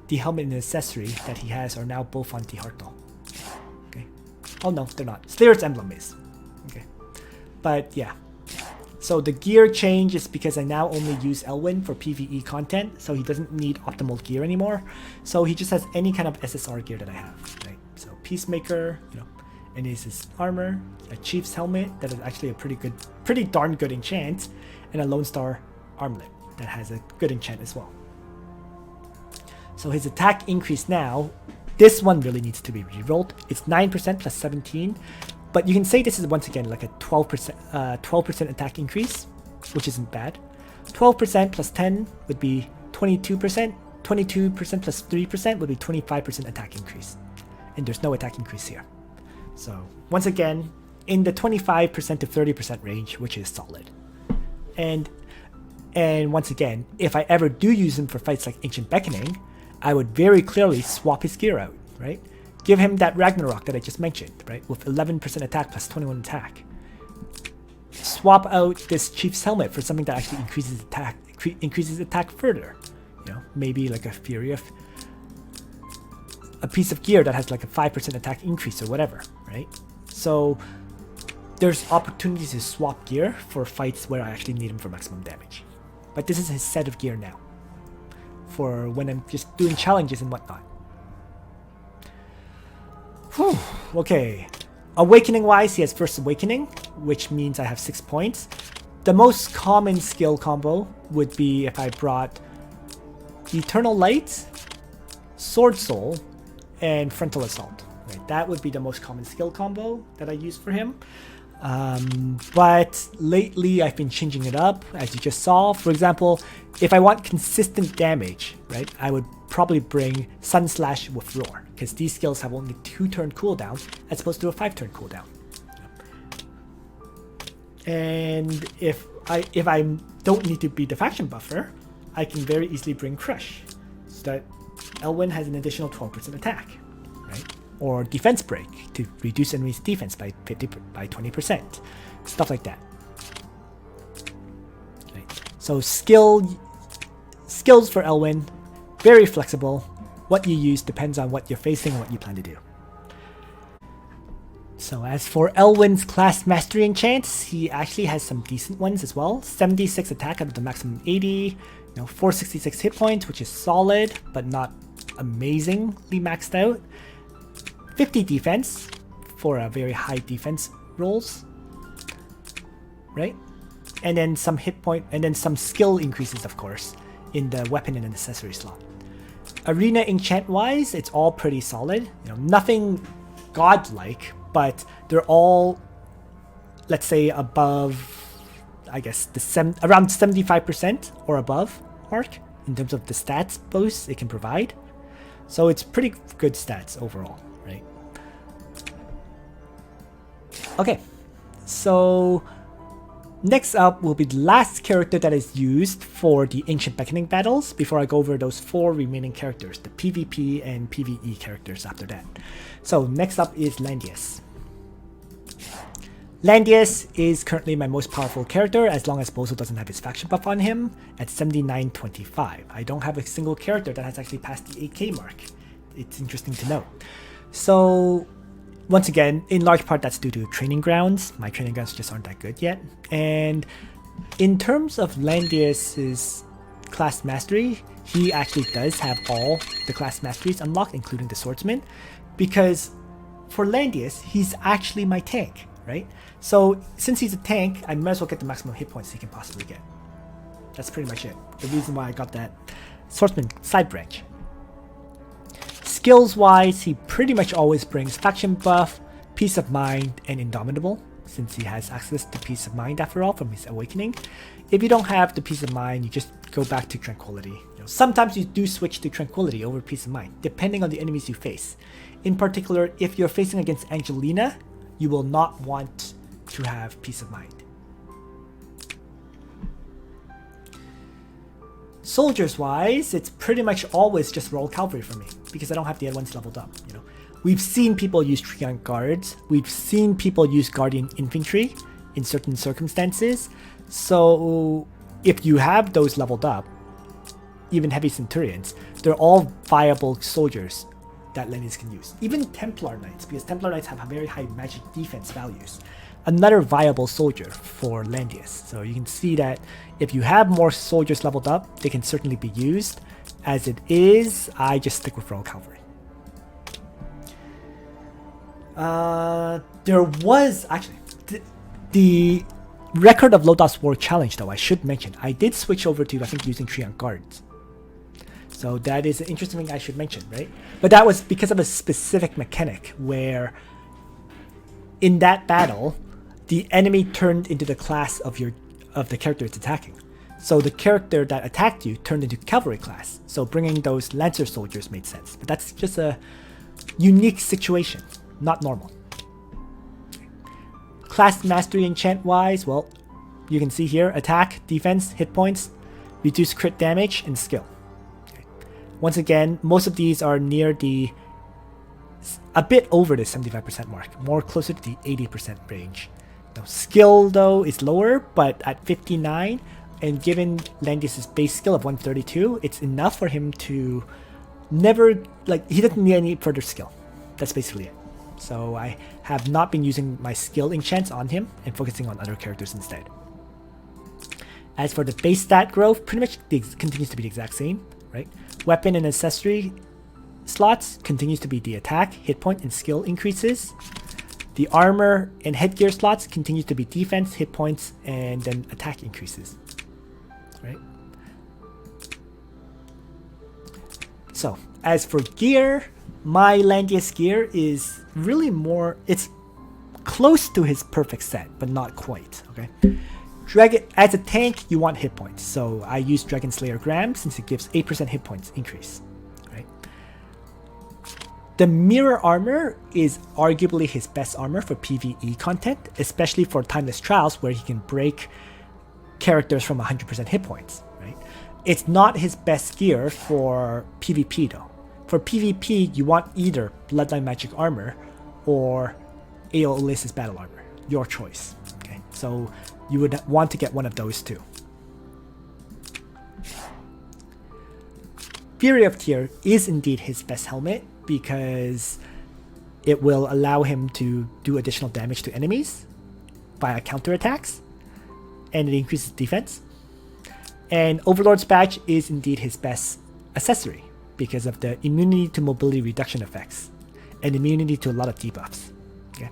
the helmet and accessory that he has are now both on Tiharto. Okay. Oh no, they're not. Slayer's Emblem is. Okay. But yeah. So the gear change is because I now only use Elwin for PvE content, so he doesn't need optimal gear anymore. So he just has any kind of SSR gear that I have, right? So Peacemaker, you know, and this is armor, a Chief's helmet that is actually a pretty darn good enchant, and a Lone Star armlet that has a good enchant as well. So his attack increase now, this one really needs to be rerolled. It's 9% plus 17. But you can say this is once again like a 12% attack increase, which isn't bad. 12% plus 10 would be 22%. 22% plus 3% would be 25% attack increase. And there's no attack increase here. So once again, in the 25% to 30% range, which is solid. And once again, if I ever do use him for fights like Ancient Beckoning, I would very clearly swap his gear out, right? Give him that Ragnarok that I just mentioned, right? With 11% attack plus 21 attack. Swap out this Chief's helmet for something that actually increases attack further. You know, maybe like a Fury of a piece of gear that has like a 5% attack increase or whatever, right? So there's opportunities to swap gear for fights where I actually need him for maximum damage. But this is his set of gear now, for when I'm just doing challenges and whatnot. Whew, okay. Awakening wise, he has First Awakening, which means I have 6 points. The most common skill combo would be if I brought Eternal Light, Sword Soul, and Frontal Assault. Right? That would be the most common skill combo that I use for him. But lately I've been changing it up, as you just saw. For example, if I want consistent damage, right, I would probably bring Sun Slash with Roar, because these skills have only 2-turn cooldown as opposed to a 5-turn cooldown. And if I don't need to be the faction buffer, I can very easily bring Crush, so that Elwin has an additional 12% attack, right? Or Defense Break to reduce enemies' defense by 20%, stuff like that. Right. So skills for Elwin, very flexible. What you use depends on what you're facing and what you plan to do. So as for Elwin's class mastery enchants, he actually has some decent ones as well. 76 attack out of the maximum 80, you know, 466 hit points, which is solid but not amazingly maxed out. 50 defense for a very high defense rolls, right? And then some hit point, and then some skill increases, of course, in the weapon and an accessory slot. Arena enchant wise, it's all pretty solid. You know, nothing godlike, but they're all, let's say, above, I guess, around 75% or above mark in terms of the stats boosts it can provide. So it's pretty good stats overall, right? Okay, so next up will be the last character that is used for the Ancient Beckoning battles before I go over those 4 remaining characters, the PvP and PvE characters after that. So next up is Landius. Landius is currently my most powerful character as long as Bozel doesn't have his faction buff on him at 7925. I don't have a single character that has actually passed the 8k mark. It's interesting to note. So once again, in large part that's due to training grounds. My training grounds just aren't that good yet. And in terms of Landius's class mastery, he actually does have all the class masteries unlocked, including the swordsman, because for Landius, he's actually my tank, right? So since he's a tank, I might as well get the maximum hit points he can possibly get. That's pretty much it. The reason why I got that swordsman side branch. Skills wise, he pretty much always brings faction buff, peace of mind, and indomitable, since he has access to peace of mind after all from his awakening. If you don't have the peace of mind, you just go back to tranquility. You know, sometimes you do switch to tranquility over peace of mind, depending on the enemies you face. In particular, if you're facing against Angelina, you will not want to have peace of mind. Soldiers wise, it's pretty much always just Royal Cavalry for me, because I don't have the other ones leveled up, you know. We've seen people use Treant Guards, we've seen people use Guardian Infantry in certain circumstances, so if you have those leveled up, even Heavy Centurions, they're all viable soldiers that Landius can use. Even Templar Knights, because Templar Knights have very high magic defense values. Another viable soldier for Landius. So you can see that if you have more soldiers leveled up, they can certainly be used. As it is, I just stick with Royal Cavalry. There was actually the record of Lodos War Challenge, though I should mention. I did switch over to, I think, using Treant Guards. So that is an interesting thing I should mention, right? But that was because of a specific mechanic where in that battle, the enemy turned into the class of the character it's attacking. So the character that attacked you turned into cavalry class. So bringing those Lancer soldiers made sense. But that's just a unique situation, not normal. Class mastery enchant wise, well, you can see here, attack, defense, hit points, reduce crit damage, and skill. Once again, most of these are near a bit over the 75% mark, more closer to the 80% range. Now, skill though is lower, but at 59, and given Landius' base skill of 132, it's enough for him to never, he doesn't need any further skill. That's basically it. So I have not been using my skill enchants on him and focusing on other characters instead. As for the base stat growth, pretty much continues to be the exact same, right? Weapon and accessory slots continues to be the attack, hit point, and skill increases. The armor and headgear slots continues to be defense, hit points, and then attack increases, right? So, as for gear, my Landius gear is really more, it's close to his perfect set, but not quite, okay? As a tank, you want hit points, so I use Dragon Slayer Gram since it gives 8% hit points increase, right? The mirror armor is arguably his best armor for PvE content, especially for Timeless Trials where he can break characters from 100% hit points, right? It's not his best gear for PvP though. For PvP, you want either Bloodline Magic Armor or AO Oasis Battle Armor, your choice, okay? So you would want to get one of those two. Fury of Tyr is indeed his best helmet because it will allow him to do additional damage to enemies via counterattacks, and it increases defense. And Overlord's Badge is indeed his best accessory because of the immunity to mobility reduction effects and immunity to a lot of debuffs. Okay.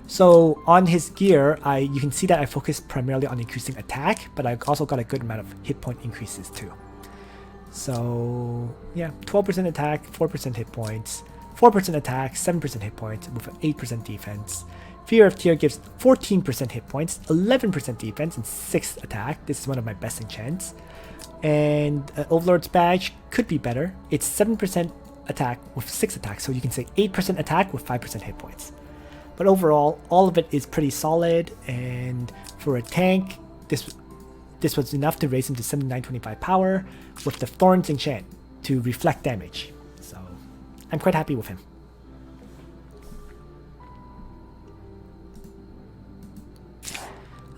So on his gear, you can see that I focus primarily on increasing attack, but I also got a good amount of hit point increases too. So yeah, 12% attack, 4% hit points, 4% attack, 7% hit points with an 8% defense. Fear of Tyr gives 14% hit points, 11% defense, and 6 attack. This is one of my best enchants. And Overlord's Badge could be better. It's 7% attack with 6 attacks, so you can say 8% attack with 5% hit points. But overall, all of it is pretty solid, and for a tank, this was enough to raise him to 7925 power with the Thorns enchant to reflect damage. So I'm quite happy with him.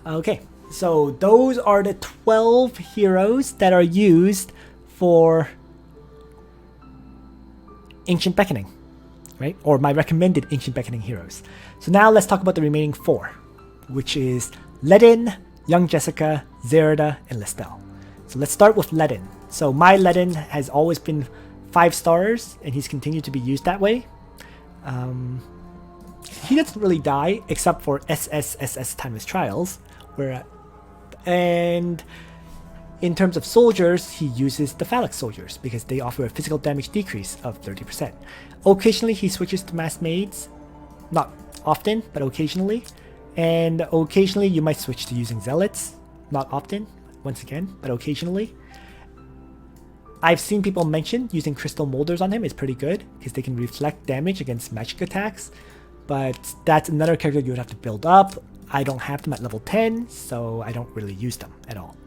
Okay, so those are the 12 heroes that are used for Ancient Beckoning, right? Or my recommended Ancient Beckoning heroes. So now let's talk about the remaining 4, which is Ledin, Young Jessica, Zerida, and Listell. So let's start with Ledin. So my Ledin has always been 5 stars, and he's continued to be used that way. He doesn't really die except for SSSS Timeless Trials, and in terms of soldiers, he uses the Phalanx soldiers because they offer a physical damage decrease of 30%. Occasionally he switches to mass maids, not often, but occasionally. And occasionally you might switch to using zealots, not often, once again, but occasionally. I've seen people mention using crystal molders on him is pretty good because they can reflect damage against magic attacks, but that's another character you would have to build up. I don't have them at level 10, so I don't really use them at all.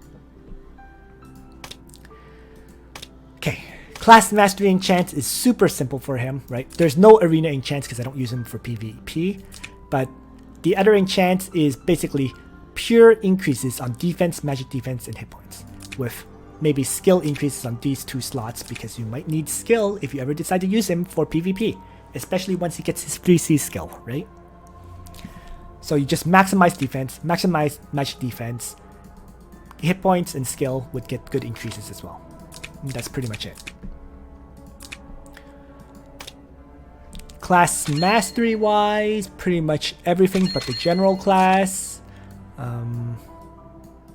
Okay, class mastery enchants is super simple for him, right? There's no arena enchants because I don't use them for PvP, but the other enchants is basically pure increases on defense, magic defense, and hit points with maybe skill increases on these 2 slots, because you might need skill if you ever decide to use him for PvP, especially once he gets his 3C skill, right? So you just maximize defense, maximize magic defense, hit points and skill would get good increases as well. And that's pretty much it. Class mastery wise, pretty much everything but the general class.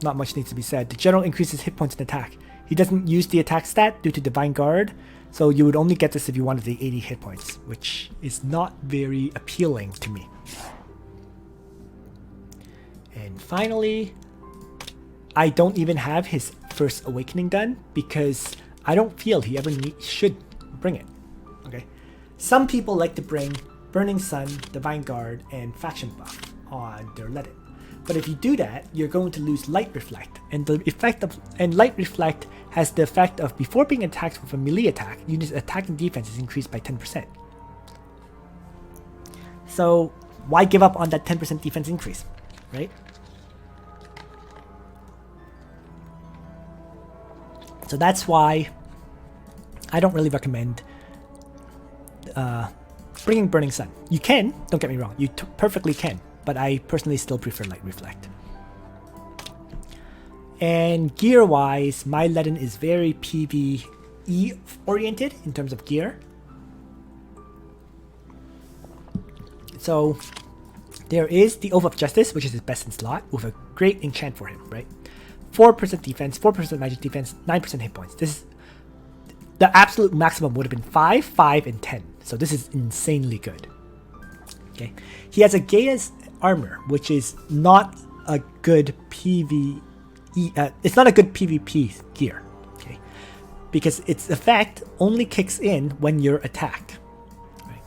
Not much needs to be said. The general increases hit points and attack. He doesn't use the attack stat due to Divine Guard, so you would only get this if you wanted the 80 hit points, which is not very appealing to me. And finally, I don't even have his first awakening done because I don't feel he ever should bring it. Okay, some people like to bring Burning Sun, Divine Guard, and Faction Buff on their Ledin. But if you do that, you're going to lose Light Reflect, and the effect of Light Reflect has the effect of before being attacked with a melee attack, units' attack and defense is increased by 10%. So why give up on that 10% defense increase, right? So that's why I don't really recommend bringing Burning Sun. You can, don't get me wrong, you perfectly can, but I personally still prefer Light Reflect. And gear-wise, my Ledin is very PvE oriented in terms of gear. So there is the Oath of Justice, which is his best in slot, with a great enchant for him, right? 4% defense, 4% magic defense, 9% hit points. This is the absolute maximum would have been 5, 5, and 10. So this is insanely good. Okay, he has a Gaia's armor, which is not a good PvE. It's not a good PvP gear. Okay, because its effect only kicks in when you're attacked. Right?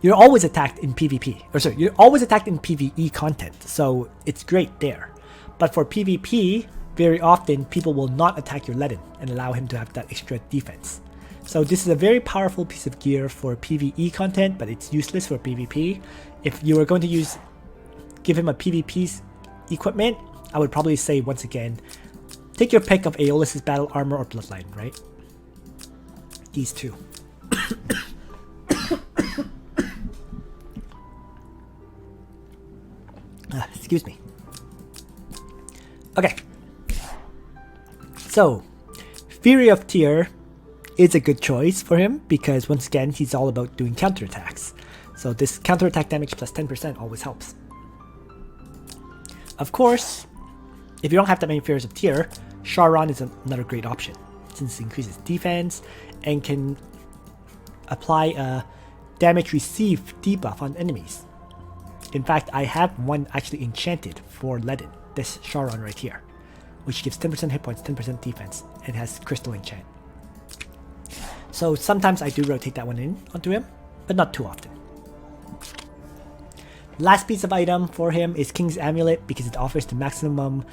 You're always attacked in PvP, or sorry, you're always attacked in PvE content. So it's great there. But for PvP, very often people will not attack your Ledin and allow him to have that extra defense. So this is a very powerful piece of gear for PvE content, but it's useless for PvP. If you were going to give him a PvP equipment, I would probably say once again, take your pick of Aeolus's battle armor or bloodline, right? These two. Excuse me. Okay, so Fury of Tyr is a good choice for him because once again he's all about doing counterattacks. So this counterattack damage plus 10% always helps. Of course, if you don't have that many Furies of Tyr, Charon is another great option since it increases defense and can apply a damage received debuff on enemies. In fact, I have one actually enchanted for Ledin. This Charon right here, which gives 10% hit points, 10% defense, and has crystal enchant. So sometimes I do rotate that one in onto him, but not too often. Last piece of item for him is King's Amulet because it offers the maximum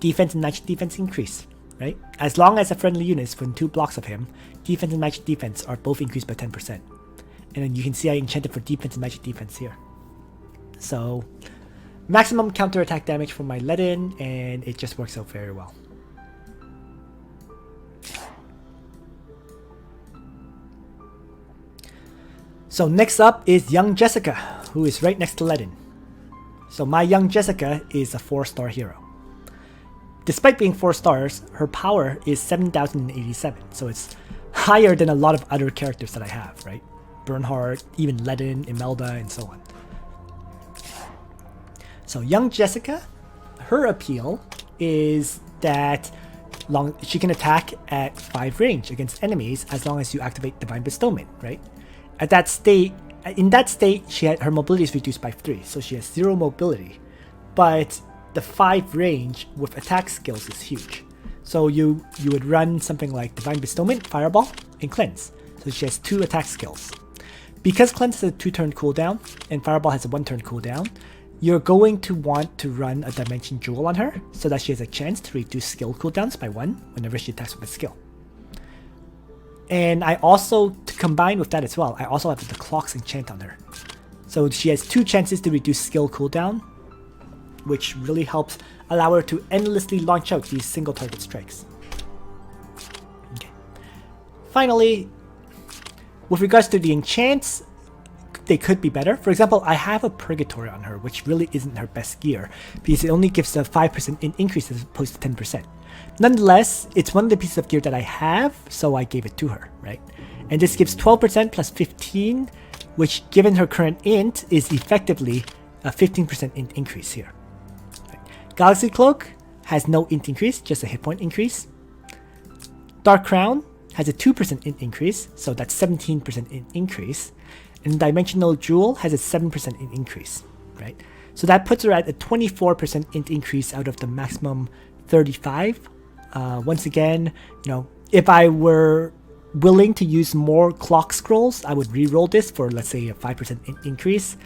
defense and magic defense increase, right? As long as a friendly unit is within 2 blocks of him, defense and magic defense are both increased by 10%. And then you can see I enchanted for defense and magic defense here. So maximum counterattack damage for my Ledin, and it just works out very well. So next up is Young Jessica, who is right next to Ledin. So my Young Jessica is a 4-star hero. Despite being 4 stars, her power is 7,087, so it's higher than a lot of other characters that I have, right? Bernhardt, even Ledin, Imelda, and so on. So Young Jessica, her appeal is that she can attack at 5 range against enemies as long as you activate Divine Bestowment, right? In that state, her mobility is reduced by 3, so she has 0 mobility. But the 5 range with attack skills is huge. So you would run something like Divine Bestowment, Fireball, and Cleanse. So she has 2 attack skills. Because Cleanse has a 2-turn cooldown and Fireball has a 1-turn cooldown, you're going to want to run a Dimension Jewel on her so that she has a chance to reduce skill cooldowns by 1 whenever she attacks with a skill. And I also, to combine with that as well, I also have the Clock's enchant on her. So she has 2 chances to reduce skill cooldown, which really helps allow her to endlessly launch out these single target strikes. finally, with regards to the enchants, they could be better. For example, I have a Purgatory on her, which really isn't her best gear, because it only gives a 5% increase as opposed to 10%. Nonetheless, it's one of the pieces of gear that I have, so I gave it to her, right? And this gives 12% plus 15, which given her current int is effectively a 15% int increase here. Right. Galaxy Cloak has no int increase, just a hit point increase. Dark Crown has a 2% int increase, so that's 17% int increase. And Dimensional Jewel has a 7% int increase, right? So that puts her at a 24% int increase out of the maximum 35. Once again, you know, if I were willing to use more clock scrolls, I would re-roll this for, let's say, a 5% increase,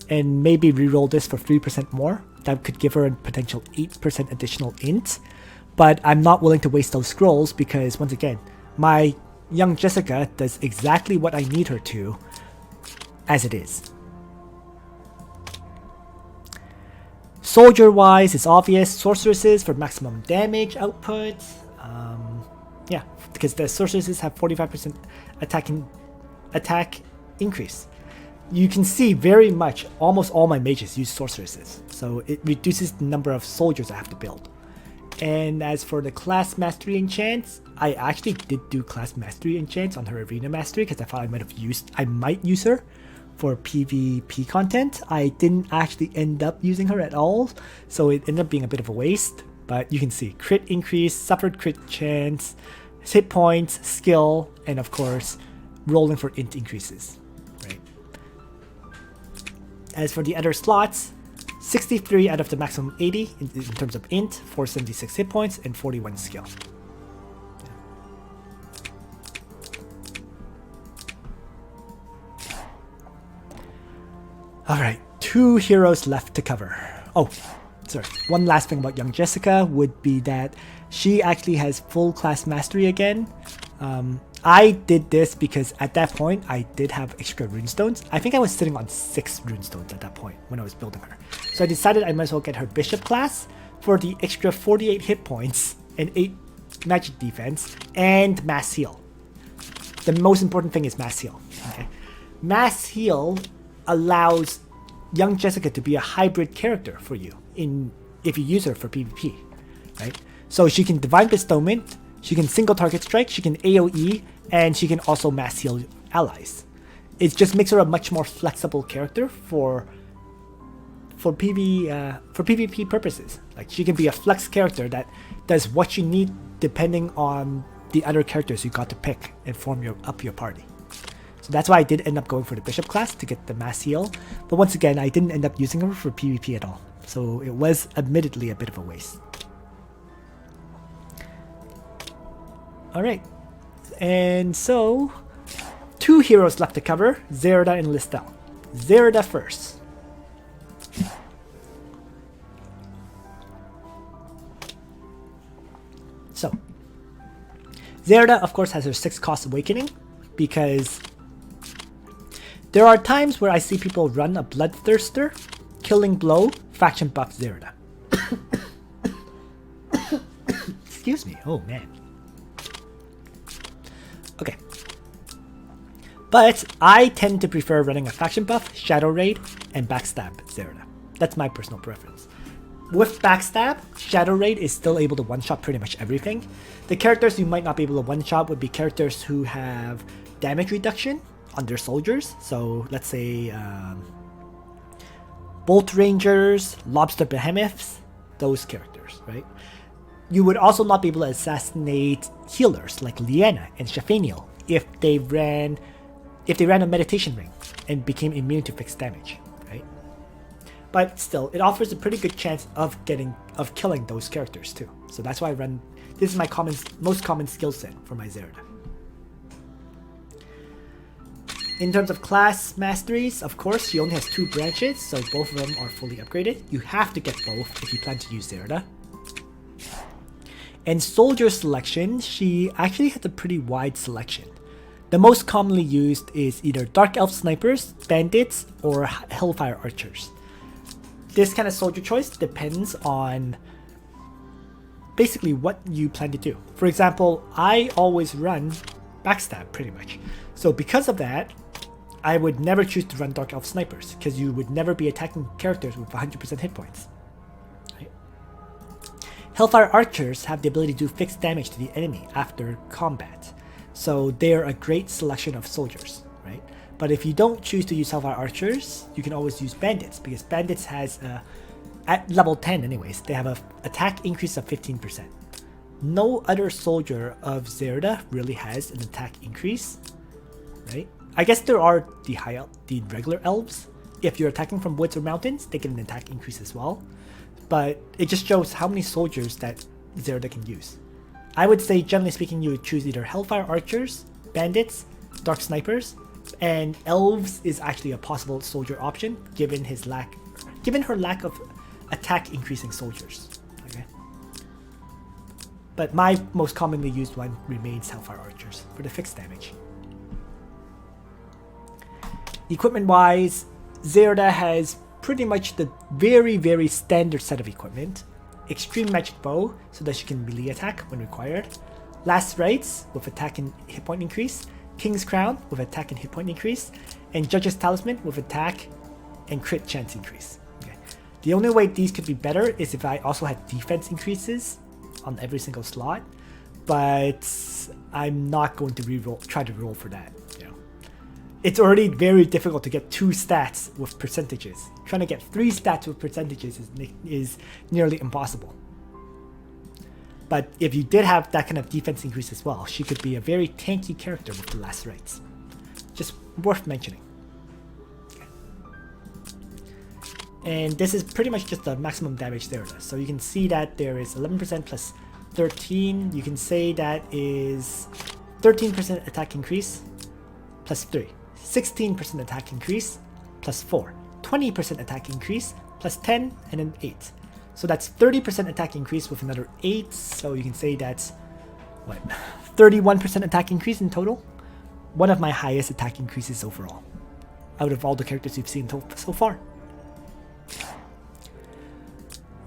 and maybe re-roll this for 3% more. That could give her a potential 8% additional int, but I'm not willing to waste those scrolls because, once again, my young Jessica does exactly what I need her to as it is. Soldier-wise, it's obvious. Sorceresses for maximum damage output. Yeah, because the sorceresses have 45% attack increase. You can see very much almost all my mages use sorceresses, so it reduces the number of soldiers I have to build. And as for the class mastery enchants, I actually did do class mastery enchants on her arena mastery because I thought I might use her for PvP content. I didn't actually end up using her at all, so it ended up being a bit of a waste. But you can see crit increase, suffered crit chance, hit points, skill, and of course rolling for int increases. Right. As for the other slots, 63 out of the maximum 80 in terms of int, 476 hit points, and 41 skill. Alright, 2 heroes left to cover. Oh, sorry. One last thing about young Jessica would be that she actually has full class mastery again. I did this because at that point I did have extra runestones. I think I was sitting on 6 runestones at that point when I was building her. So I decided I might as well get her bishop class for the extra 48 hit points and 8 magic defense and mass heal. The most important thing is mass heal. Okay? Mass heal allows young Jessica to be a hybrid character for you if you use her for PvP, right? So she can Divine Bestowment, she can single target strike, she can AoE, and she can also mass heal allies. It just makes her a much more flexible character for PvP purposes. Like, she can be a flex character that does what you need depending on the other characters you got to pick and form up your party. So that's why I did end up going for the bishop class to get the mass heal. But once again, I didn't end up using her for PvP at all. So it was admittedly a bit of a waste. Alright. And so 2 heroes left to cover, Zerida and Listell. Zerida first. So Zerida, of course, has her 6 cost awakening because there are times where I see people run a Bloodthirster, Killing Blow, faction buff Zerida. Excuse me, oh man. Okay. But I tend to prefer running a faction buff, Shadow Raid, and Backstab Zerida. That's my personal preference. With Backstab, Shadow Raid is still able to one-shot pretty much everything. The characters you might not be able to one-shot would be characters who have damage reduction on their soldiers. So let's say Bolt Rangers, Lobster Behemoths, those characters, right? You would also not be able to assassinate healers like Liana and Shafaniel if they ran a meditation ring and became immune to fixed damage, right? But still, it offers a pretty good chance of killing those characters too. So that's why this is my most common skill set for my Zerida. In terms of class masteries, of course, she only has 2 branches, so both of them are fully upgraded. You have to get both if you plan to use Zerida. And soldier selection, she actually has a pretty wide selection. The most commonly used is either Dark Elf Snipers, Bandits, or Hellfire Archers. This kind of soldier choice depends on basically what you plan to do. For example, I always run backstab pretty much. So because of that, I would never choose to run Dark Elf Snipers, because you would never be attacking characters with 100% hit points. Right? Hellfire Archers have the ability to do fixed damage to the enemy after combat, so they are a great selection of soldiers, right? But if you don't choose to use Hellfire Archers, you can always use Bandits, because Bandits has, at level 10 anyways, they have an attack increase of 15%. No other soldier of Zerida really has an attack increase, right? I guess there are the regular elves. If you're attacking from woods or mountains, they get an attack increase as well. But it just shows how many soldiers that Zerida can use. I would say, generally speaking, you would choose either Hellfire Archers, Bandits, Dark Snipers, and Elves is actually a possible soldier option given her lack of attack increasing soldiers. Okay. But my most commonly used one remains Hellfire Archers for the fixed damage. Equipment wise, Zerida has pretty much the very standard set of equipment. Extreme Magic Bow so that she can melee attack when required. Last Rites with attack and hit point increase. King's Crown with attack and hit point increase. And Judge's Talisman with attack and crit chance increase. Okay. The only way these could be better is if I also had defense increases on every single slot. But I'm not going to try to roll for that. It's already very difficult to get 2 stats with percentages. Trying to get 3 stats with percentages is nearly impossible. But if you did have that kind of defense increase as well, she could be a very tanky character with the Last Rites. Just worth mentioning. Okay. And this is pretty much just the maximum damage there. So you can see that there is 11% plus 13. You can say that is 13% attack increase plus 3. 16% attack increase plus 4, 20% attack increase plus 10, and then 8. So that's 30% attack increase with another 8. So you can say that's what, 31% attack increase in total. One of my highest attack increases overall out of all the characters you've seen so far.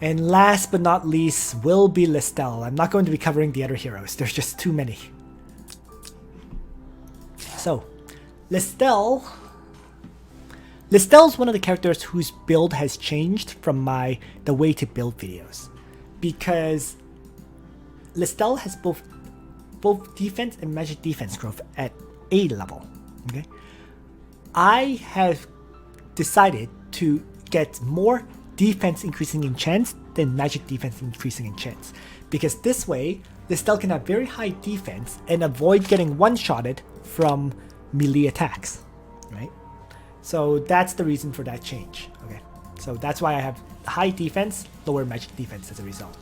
And last but not least will be Listell. I'm not going to be covering the other heroes. There's just too many. So Listell's one of the characters whose build has changed from the way to build videos, because Listell has both defense and magic defense growth at A level. Okay, I have decided to get more defense increasing in chance than magic defense increasing in chance, because this way Listell can have very high defense and avoid getting one-shotted from melee attacks, right? So that's the reason for that change. Okay, so that's why I have high defense, lower magic defense as a result.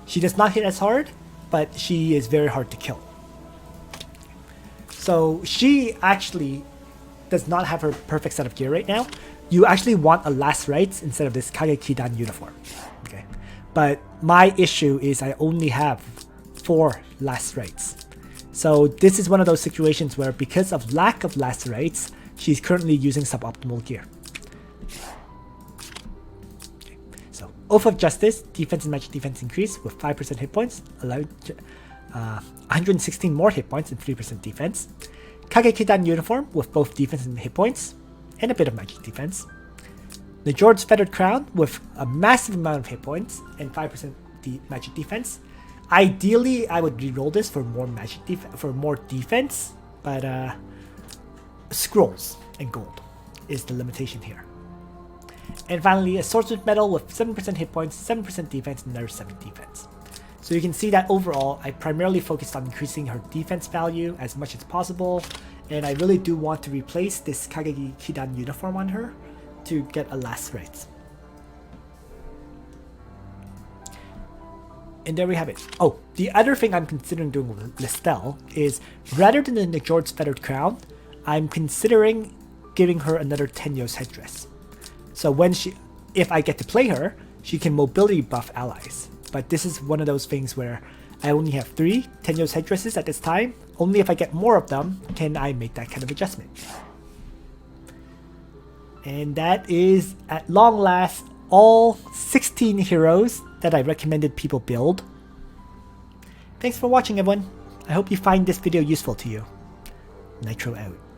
She does not hit as hard, but she is very hard to kill. So she actually does not have her perfect set of gear right now. You actually want a Last Rites instead of this Kage Kidan uniform. Okay, but my issue is I only have 4 Last Rites. So this is one of those situations where, because of lack of Last Rites, she's currently using suboptimal gear. Okay. So Oath of Justice, defense and magic defense increase with 5% hit points, 116 more hit points and 3% defense. Kage Kidan uniform with both defense and hit points, and a bit of magic defense. The George's Feathered Crown with a massive amount of hit points and 5% magic defense. Ideally, I would reroll this for more more defense, but scrolls and gold is the limitation here. And finally, a Swordsmith Medal with 7% hit points, 7% defense, and another 7 defense. So you can see that overall, I primarily focused on increasing her defense value as much as possible, and I really do want to replace this Kage Kidan uniform on her to get a Last Rites. And there we have it. Oh, the other thing I'm considering doing with Listell is, rather than the George's Feathered Crown, I'm considering giving her another Tenyo's headdress. So if I get to play her, she can mobility buff allies. But this is one of those things where I only have 3 Tenyo's headdresses at this time. Only if I get more of them can I make that kind of adjustment. And that is, at long last, all 16 heroes that I recommended people build. Thanks for watching, everyone. I hope you find this video useful to you. Nitro out.